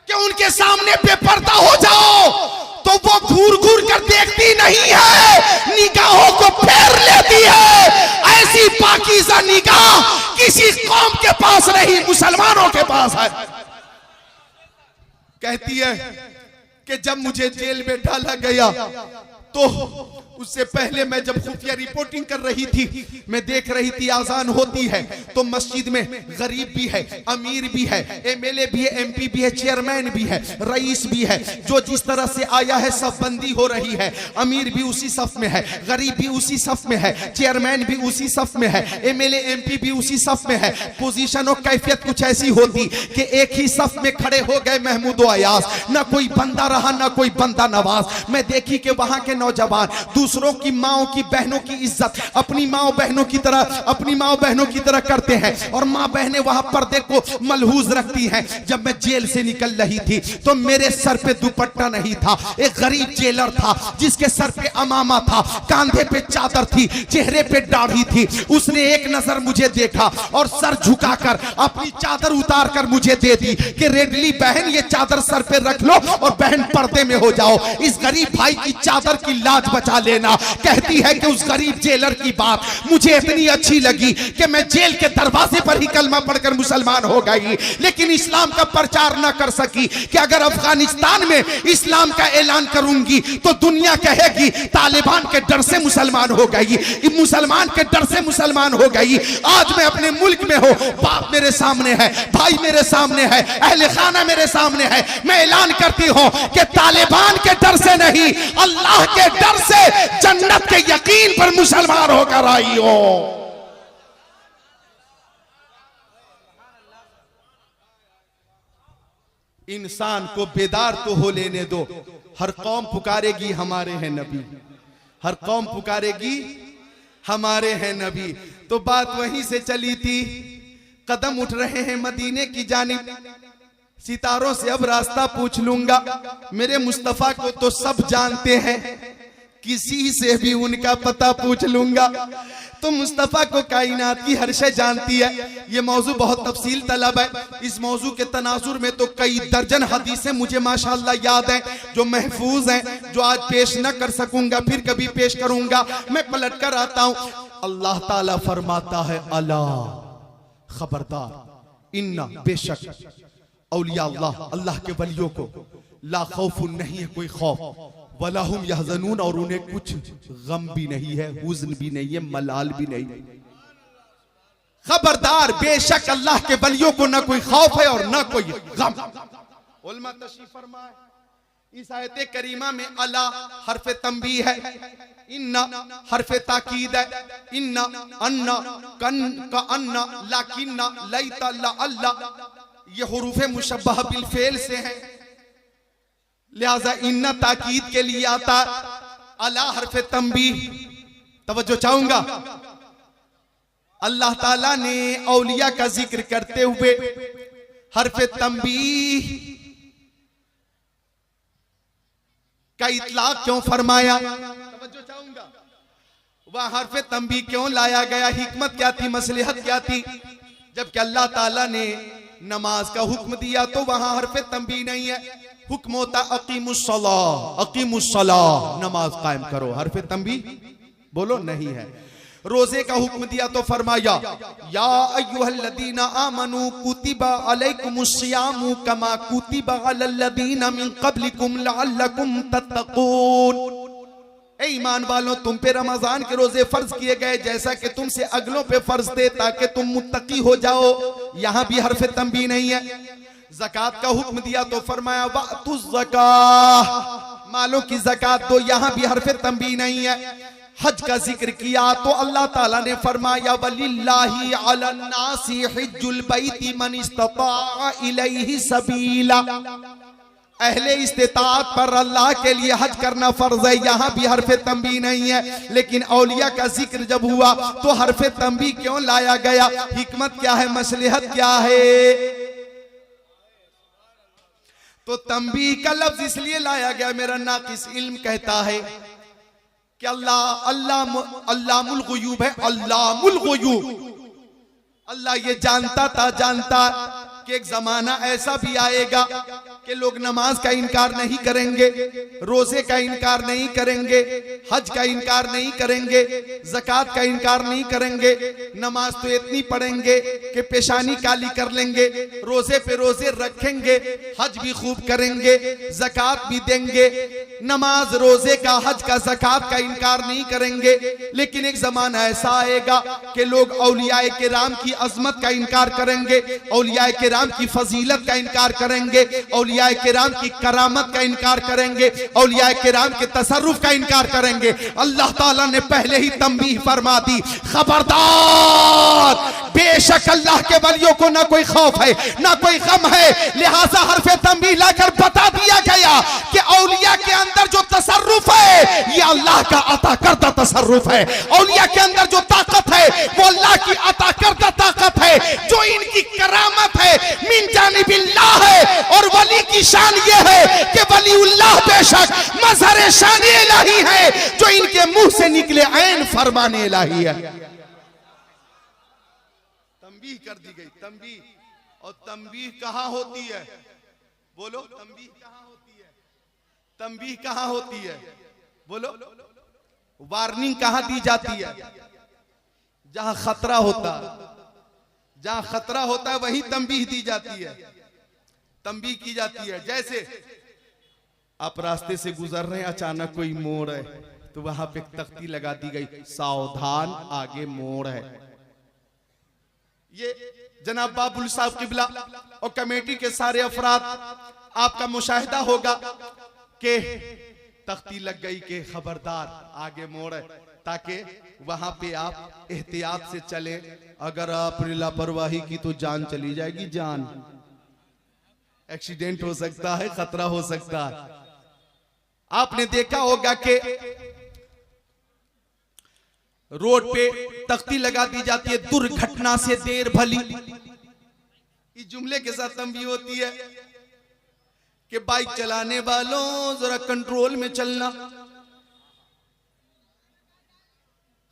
कि उनके सामने बेपर्दा हो जाओ तो वो घूर घूर कर देखती नहीं है, निगाहों को फेर लेती है। ऐसी पाकीज़ा निगाह किसी कौम के पास नहीं, मुसलमानों के पास है। कहती है कि जब मुझे जेल में डाला गया तो उससे पहले मैं जब खुफिया रिपोर्टिंग कर रही थी, मैं देख रही थी आजान होती है तो मस्जिद में गरीब भी है, अमीर भी है, एमएलए भी है, एमपी भी है, चेयरमैन भी है, रईस भी है, जो जिस तरह से आया है सब बंदी हो रही है। अमीर भी उसी सफ में है, गरीब भी उसी सफ में है, चेयरमैन भी उसी सफ में है, एमएलए एमपी भी उसी सफ में है। पोजीशन और कैफियत कुछ ऐसी होती कि एक ही सफ में खड़े हो गए महमूद और अयाज, ना कोई बंदा रहा ना कोई बंदा नवाज। मैं देखी कि वहां के नौजवान दूसरों की माओ की बहनों की इज्जत अपनी माओ बहनों की तरह करते हैं, और माँ बहनें वहां पर्दे को मलहूज रखती हैं। जब मैं जेल से निकल रही थी तो मेरे सर पे दुपट्टा नहीं था, एक गरीब जेलर था जिसके सर पे अमामा था, कांधे पे चादर थी, चेहरे पे दाढ़ी थी। उसने एक नजर मुझे देखा और सर झुकाकर अपनी चादर उतार कर मुझे दे दी कि रेडली बहन ये चादर सर पे रख लो और बहन पर्दे में हो जाओ। इस गरीब भाई की चादर की लाज बचा लेना। कहती है कि उस गरीब जेलर की बात मुझे इतनी अच्छी लगी कि मैं जेल के दरवाजे पर ही कलमा पढ़कर मुसलमान हो गई, लेकिन इस्लाम का प्रचार न कर सकी कि अगर अफगानिस्तान में इस्लाम का ऐलान करूंगी तो दुनिया कहेगी तालिबान के डर से मुसलमान हो गई, मुसलमान के डर से मुसलमान हो गई। आज मैं अपने मुल्क में हो, बाप मेरे सामने है, भाई मेरे सामने है, अहले खाना मेरे सामने है, मैं ऐलान करती हूं कि तालिबान के डर से नहीं, अल्लाह के डर से जन्नत के यकीन पर मुसलमान होकर आई हो। इंसान को बेदार तो हो लेने दो, हर कौम पुकारेगी हमारे हैं नबी, हर कौम पुकारेगी हमारे हैं नबी। तो बात वहीं से चली थी, कदम उठ रहे हैं मदीने की जानिब, सितारों से अब रास्ता पूछ लूंगा। मेरे मुस्तफा को तो सब जानते हैं, किसी से भी उनका पता पूछ लूंगा। तो मुस्तफा को कायनात की हर शय जानती है। ये मौजू बहुत तफसील तलब है, इस मौजू के तनाजुर में तो कई दर्जन हदीसें मुझे माशाअल्लाह याद हैं, जो महफूज हैं, जो आज पेश न कर सकूंगा, फिर कभी पेश करूंगा। मैं पलट कर आता हूं, अल्लाह ताला फरमाता है, अला खबरदार, इन्ना बेशक औलिया अल्लाह के वलियों को ला खौफुन नहीं है कोई खौफ, वलाहुम यहज़नून और उन्हें कुछ गम भी नहीं है, हुज़्न भी नहीं है, मलाल भी नहीं है। खबरदार, बेशक अल्लाह के वलियों को ना कोई खौफ है और ना कोई गम। उलमा तशरीफ फरमाए, इस आयत करीमा में अला हरफ तंबीह है, इन्ना हरफ ताकीद है, इन्ना अन्ना कन का अन्ना लाकिन्ना लैता ला अल्लाह ये हुरूफे मुशब्बह बिल फेल से हैं, लिहाजा इन्ना ताकीद के लिए आता। अला हरफ तंबीह, तवज्जो चाहूंगा। अल्लाह ताला ने औलिया का जिक्र करते हुए हरफ तंबीह का इतलाक क्यों फरमाया, तवज्जो चाहूंगा। वह हरफ तंबीह क्यों लाया गया, हिकमत क्या थी, मसलहत क्या थी। जबकि अल्लाह ताला ने नमाज का हुक्म दिया तो वहां हरफ तंबीह नहीं है, हुक्म होता अकीमुस्सलाह, नमाज कायम करो, हरफ तंबीह बोलो नहीं है। रोजे का हुक्म दिया तो फरमाया, या अय्युहल्लदीना आमनू कुतिबा अलैकुमुस्सियामु कमा कुतिबा अलल्लदीना मिन क़ब्लिकुम लअल्लकुम तत्तक़ून। ए ईमान वालों, तुम पे रमजान के रोजे फर्ज किए गए जैसा कि तुमसे अगलों पे फर्ज थे, ताकि तुम मुत्तकी हो जाओ। यहां भी हरफ तंबीह नहीं है। ज़कात का हुक्म दिया तो फरमाया वातुज़ ज़काह, मालों की ज़कात दो, यहां भी हरफ तंबीह नहीं है। हज का जिक्र किया तो अल्लाह ताला ने फरमाया वलिल्लाहि अलन्नासि हिज्जुल बैति मन इस्तता इलैहि सबीला, अहले इस्तिताअत पर अल्लाह के लिए हज करना फर्ज है। यहां भी हरफ तंबीह नहीं है। लेकिन औलिया का जिक्र जब हुआ तो हरफ तंबीह क्यों लाया गया, हिकमत क्या है, मसलहत क्या है। तो तंबीह का लफ्ज इसलिए लाया गया, मेरा नाकिस इल्म कहता है कि अल्लामुल गुयूब है, अल्लामुल गुयूब। अल्लाह ये जानता कि एक जमाना ऐसा भी आएगा कि लोग नमाज का इनकार नहीं करेंगे, रोजे का इनकार नहीं करेंगे, हज का इनकार नहीं करेंगे, ज़कात का इनकार नहीं करेंगे। नमाज तो इतनी पढ़ेंगे कि पेशानी काली कर लेंगे, रोजे पे रोजे रखेंगे, हज भी खूब करेंगे, ज़कात भी देंगे, नमाज रोजे का, हज का, ज़कात का इनकार नहीं करेंगे। लेकिन एक जमाना ऐसा आएगा कि लोग औलियाए किराम की अजमत का इनकार करेंगे, औलियाए किराम की फजीलत का इनकार करेंगे, औलियाए किराम की करामत का इनकार करेंगे, औलियाए किराम के तसर्रुफ का इनकार करेंगे। अल्लाह ताला ने पहले ही तंबीह फरमा दी, खबरदार, बेशक अल्लाह के वलियों को ना कोई खौफ है ना कोई गम है। लिहाजा हरफे तंबीह लाकर बता दिया गया कि औलिया के अंदर जो तसर्रुफ है ये अल्लाह का अता करदा तसर्रुफ है। औलिया के अंदर जो ताकत है वो अल्लाह की अता करदा ताकत है। जो इनकी करामत है मिन जानिबिल्लाह है। और वली की शान ये है कि वलीउल्लाह बेशक मजहर शान इलाही है, जो इनके मुंह से निकले ऐन फरमाने इलाही है। तंबीह कर दी गई, तंबीह। और तंबीह कहां होती है? बोलो, तंबीह कहां होती है? तंबीह कहां होती है? बोलो, वार्निंग कहां दी जाती है? जहां खतरा होता, जहां खतरा होता है वहीं तंबीह दी जाती है, तंबीह की जाती है। जैसे आप रास्ते से गुजर रहे हैं, अचानक कोई मोड़ है तो वहां पे तख्ती लगा दी गई, सावधान आगे मोड़ है। ये जनाब बाबुल साहब किबला और कमेटी के सारे अफराद, आपका मुशाहिदा होगा कि तख्ती लग गई कि खबरदार आगे मोड़ है, ताकि वहां पे आप एहतियात से चले। अगर आपने लापरवाही की तो जान चली जाएगी, जान, एक्सीडेंट हो सकता है, खतरा हो सकता है। आपने देखा होगा कि रोड पे तख्ती लगा दी जाती है, दुर्घटना से देर भली। इस जुमले के साथ तंबीह होती है कि बाइक चलाने वालों जरा कंट्रोल में चलना।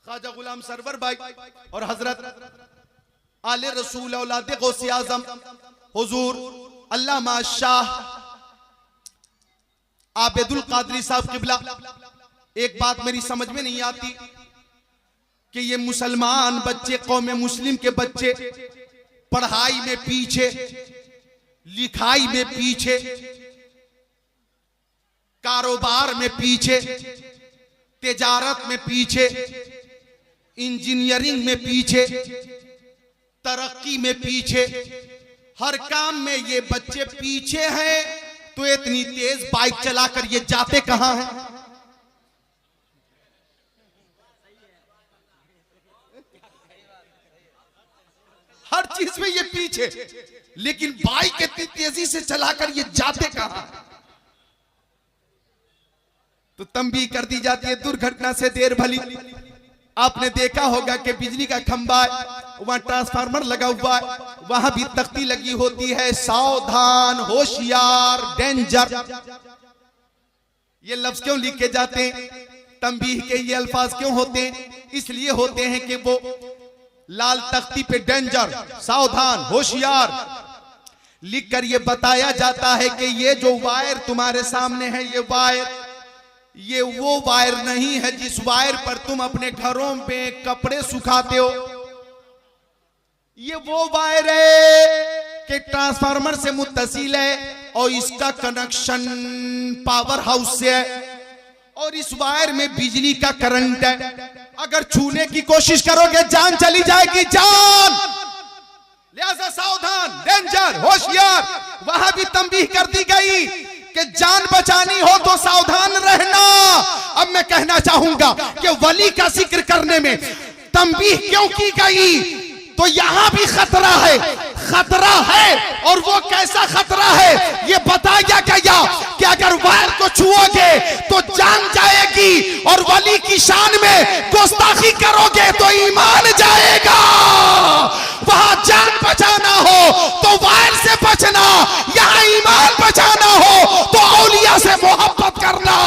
ख्वाजा गुलाम सरवर भाई और हजरत आले रसूल औलादे गौसे आजम हुजूर अल्लामा शाह आबिदुल कादरी साहब किबला, एक बात मेरी समझ में नहीं आती कि ये मुसलमान बच्चे, कौम मुस्लिम के बच्चे पढ़ाई में पीछे, लिखाई में पीछे, कारोबार में पीछे, तिजारत में पीछे, इंजीनियरिंग में पीछे, तरक्की में पीछे, हर काम में ये बच्चे पीछे हैं, तो इतनी तेज बाइक चलाकर ये जाते कहां हैं? हर चीज में ये पीछे, लेकिन बाइक इतनी तेजी से चलाकर ये जाते कहां? तो तंबीह कर दी जाती है, दुर्घटना से देर भली। आपने देखा होगा कि बिजली का खंभा है, वहां ट्रांसफार्मर लगा हुआ है, वहां भी तख्ती लगी होती है, सावधान, होशियार, डेंजर। ये लफ्ज क्यों लिखे जाते हैं? तंबीह के ये अल्फाज क्यों होते हैं? इसलिए होते हैं कि वो लाल तख्ती पे डेंजर, सावधान, होशियार लिखकर ये बताया जाता है कि ये जो वायर तुम्हारे सामने है, ये वो वायर नहीं है जिस वायर पर तुम अपने घरों में कपड़े सुखाते हो। ये वो वायर है कि ट्रांसफार्मर से मुत्तसिल है और इसका कनेक्शन पावर हाउस से है, और इस वायर में बिजली का करंट है। अगर छूने की कोशिश करोगे जान चली जाएगी, जान। लिहाजा सावधान, डेंजर, होशियार। वहां भी तंबीह कर दी गई कि जान बचानी हो तो सावधान रहना। अब मैं कहना चाहूंगा कि वली का जिक्र करने में तंबीह क्यों की गई? तो यहां भी खतरा है, खतरा है। और वो कैसा खतरा है ये बताया गया कि अगर वायर को छुओगे तो जान जाएगी, और वली की शान में गुस्ताखी करोगे तो ईमान जाएगा। वहां जान बचाना हो तो वायर से बचना, यहां ईमान बचाना हो तो औलिया से मोहब्बत करना।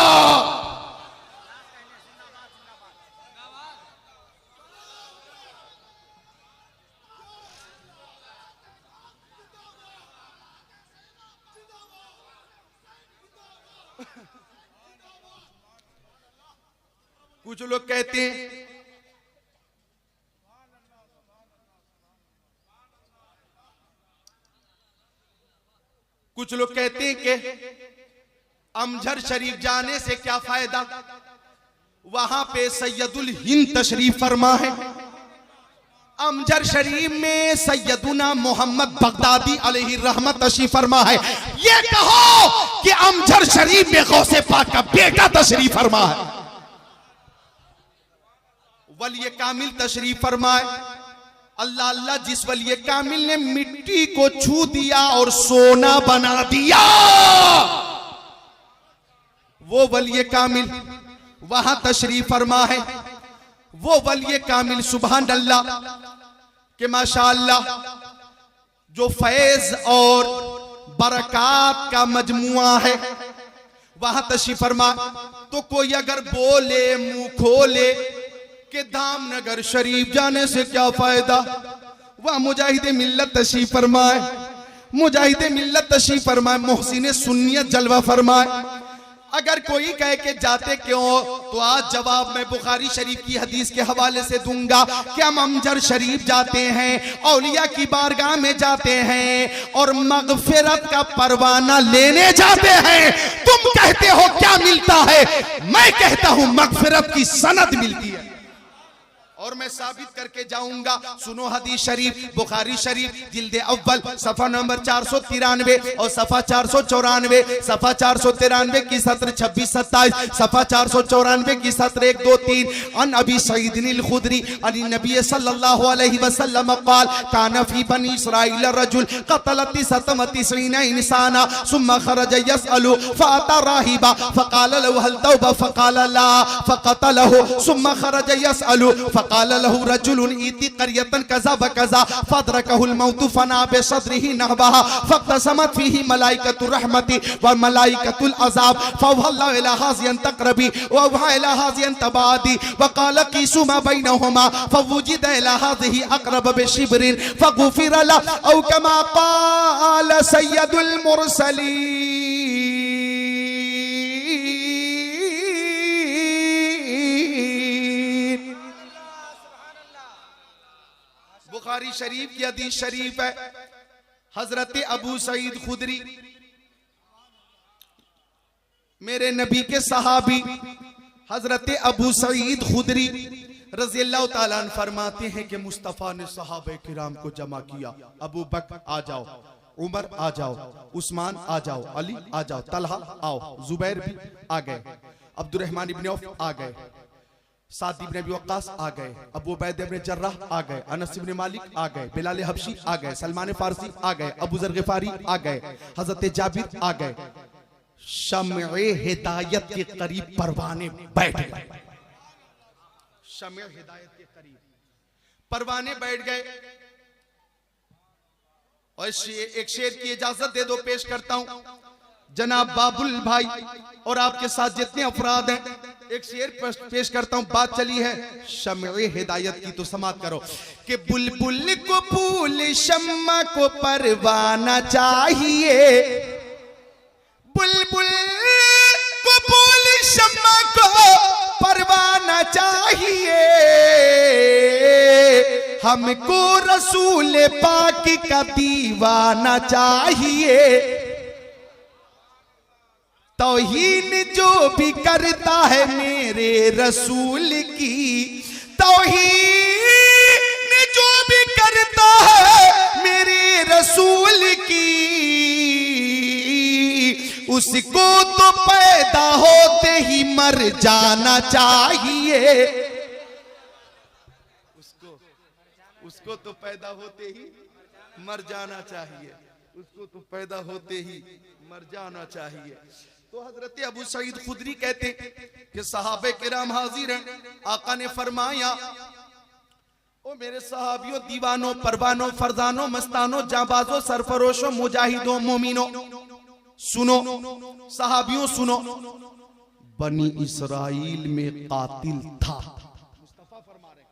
कुछ लोग कहते हैं कि अमझर शरीफ जाने से क्या फायदा? वहां पे सैयदुल हिंद तशरीफ फरमा है। अमझर शरीफ में सैयदुना मोहम्मद बगदादी अलैहि रहमत तशरीफ फरमा है। ये कहो कि अमझर शरीफ में गौसे पाक का बेटा तशरीफ फरमा है। वली कामिल तशरीफ फरमाए। अल्लाह अल्लाह, जिस वली कामिल ने मिट्टी को छू दिया और सोना बना दिया, वो वली कामिल वहां तशरीफ फरमा है। वो वली कामिल सुभान अल्लाह कि माशाअल्लाह जो फैज और बरकात का मजमुआ है, वहां तशरीफ फरमा। तो कोई अगर बोले मुंह खोले कि धामनगर शरीफ जाने से क्या फायदा, वह मुजाहिद मिल्लत तशरीफ फरमाए। मुजाहिद मिल्लत तशरीफ फरमाए, मोहसिन सुन्नियत जलवा फरमाए। अगर कोई कहे कि जाते क्यों, तो आज जवाब मैं बुखारी शरीफ की हदीस के हवाले से दूंगा कि हम अमझर शरीफ जाते हैं, औलिया की बारगाह में जाते हैं और मगफिरत का परवाना लेने जाते हैं। तुम कहते हो क्या मिलता है, मैं कहता हूं मगफिरत की सनद मिलती है। और मैं साबित करके जाऊंगा। सुनो हदीस शरीफ, बुखारी शरीफ जिल्दे अव्वल सफा नंबर 493 और सफा 494, सफा 493 की सत्र 26-27, सफा 494 की सत्र 1-2-3। अन अबी सईद अल खुदरी अन नबी सल्लल्लाहु अलैहि वसल्लम क़ाल कान फी बनी इस्राईल रजुल क़तल 99 इंसाना सुम्मा खरज यसअलु फ़अता राहिबा फ़क़ाल लहु हल तौबा फ़क़ाल ला फ़क़तलहु सुम्मा खरज यसअलु क़ाल लहु रजुलुन इति क़रियतन कज़ा व कज़ा फ़अदरकहुल मौत फ़ना बिसद्रिही नहबहा फ़क़तसमत फ़ीही मलाइकतुर रहमति व मलाइकतुल अज़ाब फ़वहल्ला इला हाज़ियन तक़रबी व वहा इला हाज़ियन तबादी व क़ाल क़ीसू मा बैनहुमा फ़वुजिद इला हाज़िही अक़रब बिशिब्रिन फ़ग़ुफ़िर लहु औ कमा क़ाल सय्यदुल मुरसलीन। बुखारी शरीफ की हदीस शरीफ है। हजरत अबू सईद खुदरी मेरे नबी के सहाबी हजरत अबू सईद खुदरी रज़ी अल्लाह ताला अन्हु फरमाते हैं कि मुस्तफ़ा ने सहाबे किराम को जमा किया। अबू बकर आ जाओ, उमर आ जाओ, उस्मान आ जाओ, अली आ जाओ, तलहा आओ, जुबैर भी आ गए, अब्दुर्रहमान इब्न औफ आ गए, साद इब्न अबी वक्कास आ गए, अबू उबैदा इब्न जर्राह आ गए, अनस इब्न मालिक आ गए, बिलाल हबशी आ गए, सलमान फारसी आ गए, अबू जर गिफारी आ गए, हजरत जाबिर आ गए। शम्ए हिदायत के करीब परवाने बैठ गए। शम्ए हिदायत के करीब परवाने बैठ गए। और एक शेर की इजाजत दे दो, पेश करता हूं जनाब बाबुल भाई और आपके साथ जितने अफराद हैं, एक शेर पेश करता हूं। बात चली है शम्ए हिदायत की, तो समाप्त करो कि बुलबुल को फूल शम्मा को परवाना चाहिए, बुलबुल को फूल शम्मा को परवाना चाहिए, हमको रसूल पाक का दीवाना चाहिए। तौहीन जो भी करता है मेरे रसूल की, तौहीन जो भी करता है मेरे रसूल की, उसको तो पैदा होते ही मर जाना चाहिए। उसको तो पैदा होते ही मर जाना चाहिए, उसको तो पैदा होते ही मर जाना चाहिए। तो हजरत अबू सईद खुदरी कहते कि सहाबे किराम हाजिर हैं। आका ने फरमाया, ओ मेरे सहाबियों, दीवानों, परवानों, फरजानों, मस्तानों, जाबाजों, सरफरोशों, मुजाहिदों, मोमिनों, सुनो सहाबियों सुनो, बनी इस्राइल में कातिल था। मुस्तफा फरमा रहे,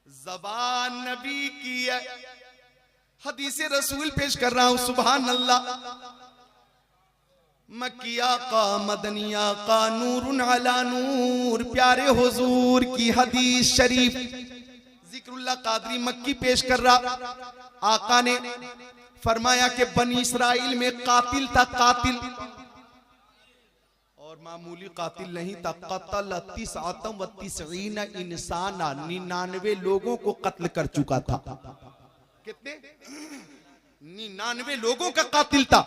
ज़बान नबी की है, हदीस रसूल पेश कर रहा हूं। सुभान अल्लाह। मक्किया का मदनिया का नूरुन अला नूर, प्यारे हुजूर की हदीस शरीफ जिक्रुल्लाह कादरी मक्की पेश कर रहा। आका ने फरमाया कि बनी इस्राइल में कातिल था, कातिल। और मामूली कातिल नहीं था, कतल 99 इंसाना, 99 लोगों को कत्ल कर चुका था। कितने? 99 लोगों का कातिल था।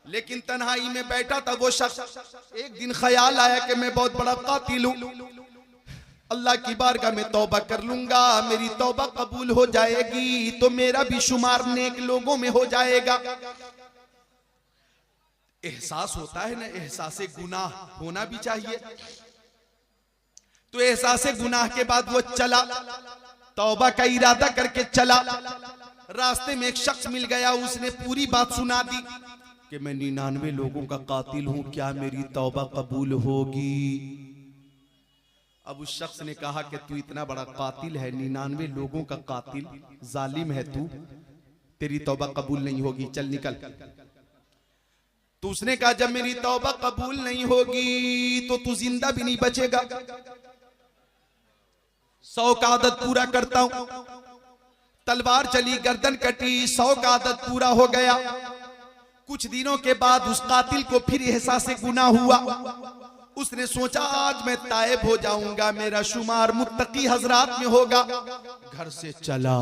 लेकिन तन्हाई में बैठा था वो शख्स। एक दिन ख्याल आया कि मैं बहुत बड़ा कातिल हूं, अल्लाह की बारगाह में तौबा कर लूंगा, मेरी तौबा कबूल हो जाएगी तो मेरा भी शुमार नेक लोगों में हो जाएगा। एहसास होता है ना, एहसासे गुनाह होना भी चाहिए। तो एहसासे गुनाह के बाद वो चला, तौबा का इरादा करके चला। रास्ते में एक शख्स मिल गया, उसने पूरी बात सुना दी कि मैं 99 लोगों का कातिल हूं, क्या मेरी तौबा कबूल होगी? अब उस शख्स ने कहा कि तू इतना बड़ा कातिल है, 99 लोगों का कातिल, जालिम है तू, तेरी तौबा कबूल नहीं होगी, चल निकल। तो उसने कहा जब मेरी तौबा कबूल नहीं होगी तो तू जिंदा भी नहीं बचेगा। 100 का आदत पूरा करता हूं। तलवार चली, गर्दन कटी, 100 का आदत पूरा हो गया। कुछ दिनों के बाद उस कातिल को फिर एहसास गुनाह हुआ। उसने सोचा आज मैं तायब हो जाऊंगा, मेरा शुमार मुत्तकी हजरात में होगा। घर से चला,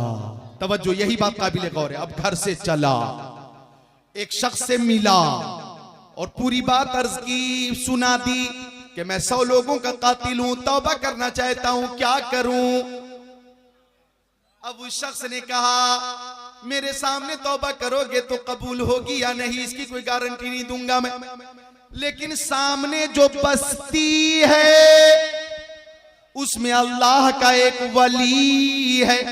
तवज्जो यही बात काबिल गौर है। अब घर से चला, एक शख्स से मिला और पूरी बात अर्ज की, सुना दी कि मैं 100 लोगों का कातिल हूं, तौबा करना चाहता हूं, क्या करूं? अब उस शख्स ने कहा मेरे सामने तौबा करोगे तो कबूल होगी या नहीं इसकी कोई गारंटी नहीं दूंगा मैं, लेकिन सामने जो बस्ती है उसमें अल्लाह का एक वली है,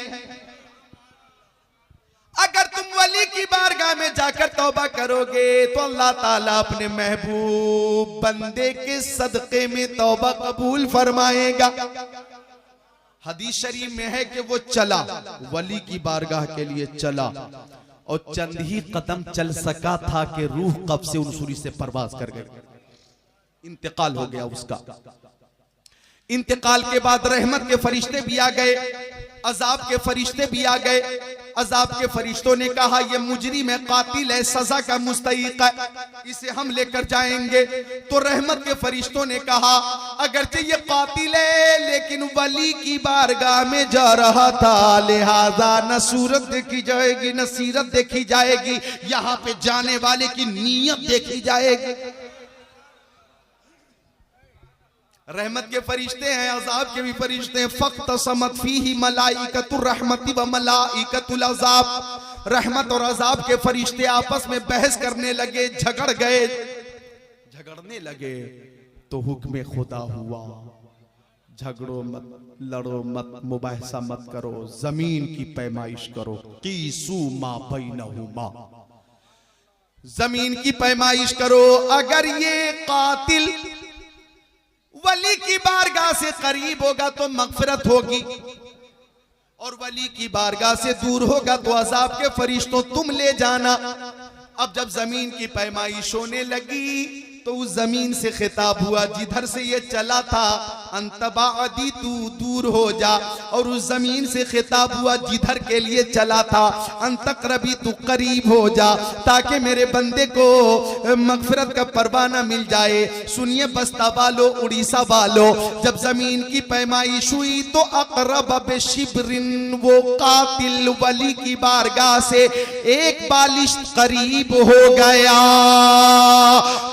अगर तुम वली की बारगाह में जाकर तौबा करोगे तो अल्लाह ताला अपने महबूब बंदे के सदके में तौबा कबूल फरमाएगा। हदीस शरीफ में है कि वो चला, वली की बारगाह के लिए चला और चंद ही कदम चल सका था कि रूह कब्ज से उनसुरी से परवाज कर गई, इंतकाल हो गया उसका। इंतकाल के बाद रहमत के फरिश्ते भी आ गए, अजाब के फरिश्ते भी आ गए। अजाब के फरिश्तों ने कहा ये मुजरिम है, कातिल है, सजा का मुस्तहिक है, इसे हम लेकर जाएंगे। तो रहमत के फरिश्तों ने कहा अगरचे ये कातिल है लेकिन वली की बारगाह में जा रहा था, लिहाजा न सूरत देखी जाएगी न सीरत देखी जाएगी, यहाँ पे जाने वाले की नीयत देखी जाएगी। रहमत के फरिश्ते हैं, अजाब के भी फरिश्ते हैं। फ़क़्तसमत फ़ीही मलाइकतुर रहमति व मलाइकतुल अज़ाब, रहमत और अजाब के फरिश्ते आपस में बहस करने लगे, झगड़ने लगे तो हुक्म खुदा हुआ, झगड़ो मत, लड़ो मत, मुबाहिसा मत करो, जमीन की पैमाइश करो, क़ीसू मा बैनहुमा, जमीन की पैमाइश करो। अगर ये कातिल वली की बारगाह से करीब होगा तो मगफिरत होगी और वली की बारगाह से दूर होगा तो अजाब के फरिश्तों तुम ले जाना। अब जब जमीन की पैमाइश होने लगी तो उस जमीन से खिताब हुआ जिधर से ये चला था, अंतबादी तू दूर हो जा, और उस जमीन से खिताब हुआ जिधर के लिए चला था, अंतकरबी तू करीब हो जा ताकि मेरे बंदे को मगफिरत का परवाना मिल जाए। सुनिए बस्ता वालों, उड़ीसा वालों, जब जमीन की पैमाइश हुई तो अकरब बेशिब्रिन, वो कातिल वली की बारगाह से एक बालिश करीब हो गया।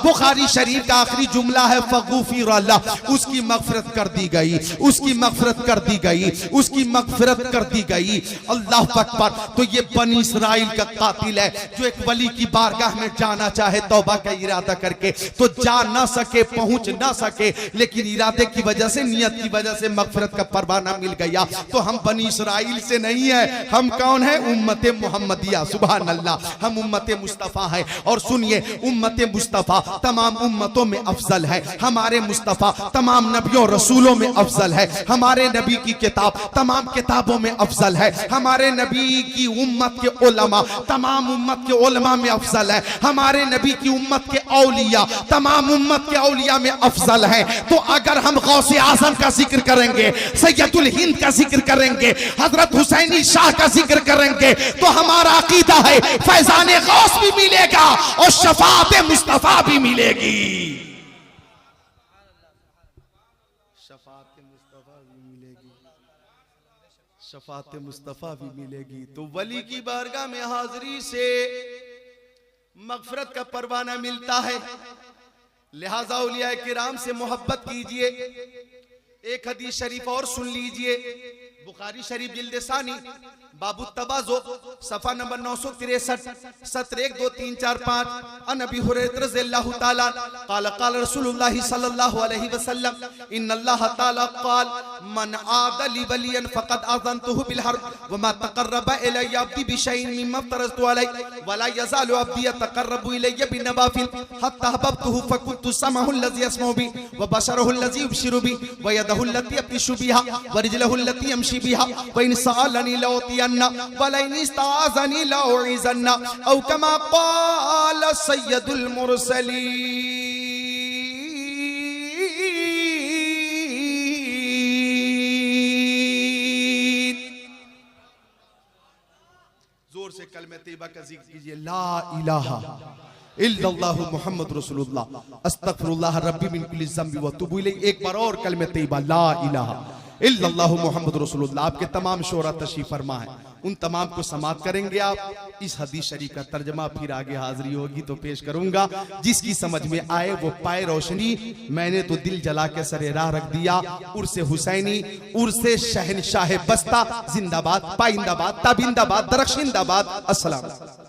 बुखारी शरीफ का आखिरी जुमला है फगुफिर अल्लाह, उसकी मगफिरत कर दी गई, उसकी मगफिरत कर दी गई, उसकी मगफिरत कर दी गई। अल्लाह अकबर। तो ये बनी इस्राइल का कातिल है जो एक वली की बारगाह में जाना चाहे तौबा का इरादा करके तो जा ना सके, पहुंच ना सके, लेकिन इरादे की वजह से, नियत की वजह से मगफिरत का परवाना मिल गया। तो हम बनी इस्राइल से नहीं है, हम कौन है? उम्मत मोहम्मदिया, सुभान अल्लाह, हम उम्मत मुस्तफा है। और सुनिए, उम्मत मुस्तफा तमाम उम्मतों में अफजल है, हमारे मुस्तफा तमाम नबियों रसूलों में अफजल है, हमारे नबी की किताब तमाम किताबों में अफजल है, हमारे नबी की उम्मत के उलमा तमाम उम्मत के उलमा में अफजल है, हमारे नबी की उम्मत के औलिया तमाम उम्मत के औलिया में अफजल है। तो अगर हम गौसे आजम का जिक्र करेंगे, सैयदुल हिंद का जिक्र करेंगे, हजरत हुसैनी शाह का जिक्र करेंगे तो हमारा अकीदा है फैजान गौस भी मिलेगा और शफाअत मुस्तफा भी मिलेगी। शफात मुस्तफा भी मिलेगी। तो वली की बारगाह में हाजिरी से मगफरत का परवाना मिलता है। लिहाजा औलिया किराम से मोहब्बत कीजिए। एक हदीस शरीफ और सुन लीजिए, बुखारी शरीफ जिल्द सानी बाबू तबाज़ो सफा नंबर 963 सत्र 1 2 3 4 5 अन अबी हुरैरा रज़ियल्लाहु ताला क़ाल क़ाल रसूलुल्लाह सल्लल्लाहु अलैहि वसल्लम इन्नल्लाह ताला क़ाल मन आदा ली वलियन फ़क़द आज़नतुहु बिल हर्ब व मा तक़र्रबा इलैया अब्दी बिशैइन मिम्मा फ़रज़तु अलैहि व ला यज़ालु अब्दी यतक़र्रबु इलैया बिनवाफ़िल हत्ता अहबब्तुहु फ़कुन्तु समअहु अल्लज़ी यस्मउ बि व बशरहु अल्लज़ी युबशिरु बि व यदहु अल्लती यब्तिशु बिहा व रिजलहु अल्लती यमशी बिहा व इन सअलनी लउतियन्ना वलइन इस्ताज़नी लउइज़न्ना औ कमा क़ाल सय्यदुल मुरसलीन। जोर से कलमे तैयबा का जिक्र कीजिए, ला इलाहा इल्लल्लाहु मुहम्मद रसूलुल्लाह अस्तगफिरुल्लाह रब्बी मिन कुल्ली ज़ंबि व अतूबु इलैहि। एक बार और कलमे तैयबा, ला इलाहा इल्लल्लाहु मुहम्मद रसूलुल्लाह। आपके तमाम शोरा तशरीफ फरमा है, उन तमाम को समात करेंगे आप। इस हदीस शरीफ का तर्जमा फिर आगे हाजिरी होगी तो पेश करूंगा। जिसकी समझ में आए वो पाए रोशनी। मैंने तो दिल जला के सरे राह रख दिया। उर्से हुसैनी, उर्से शहनशाह बस्ता जिंदाबाद, पाइंदाबाद, ताबिंदाबाद, दरख्शिंदाबाद। अस्सलाम।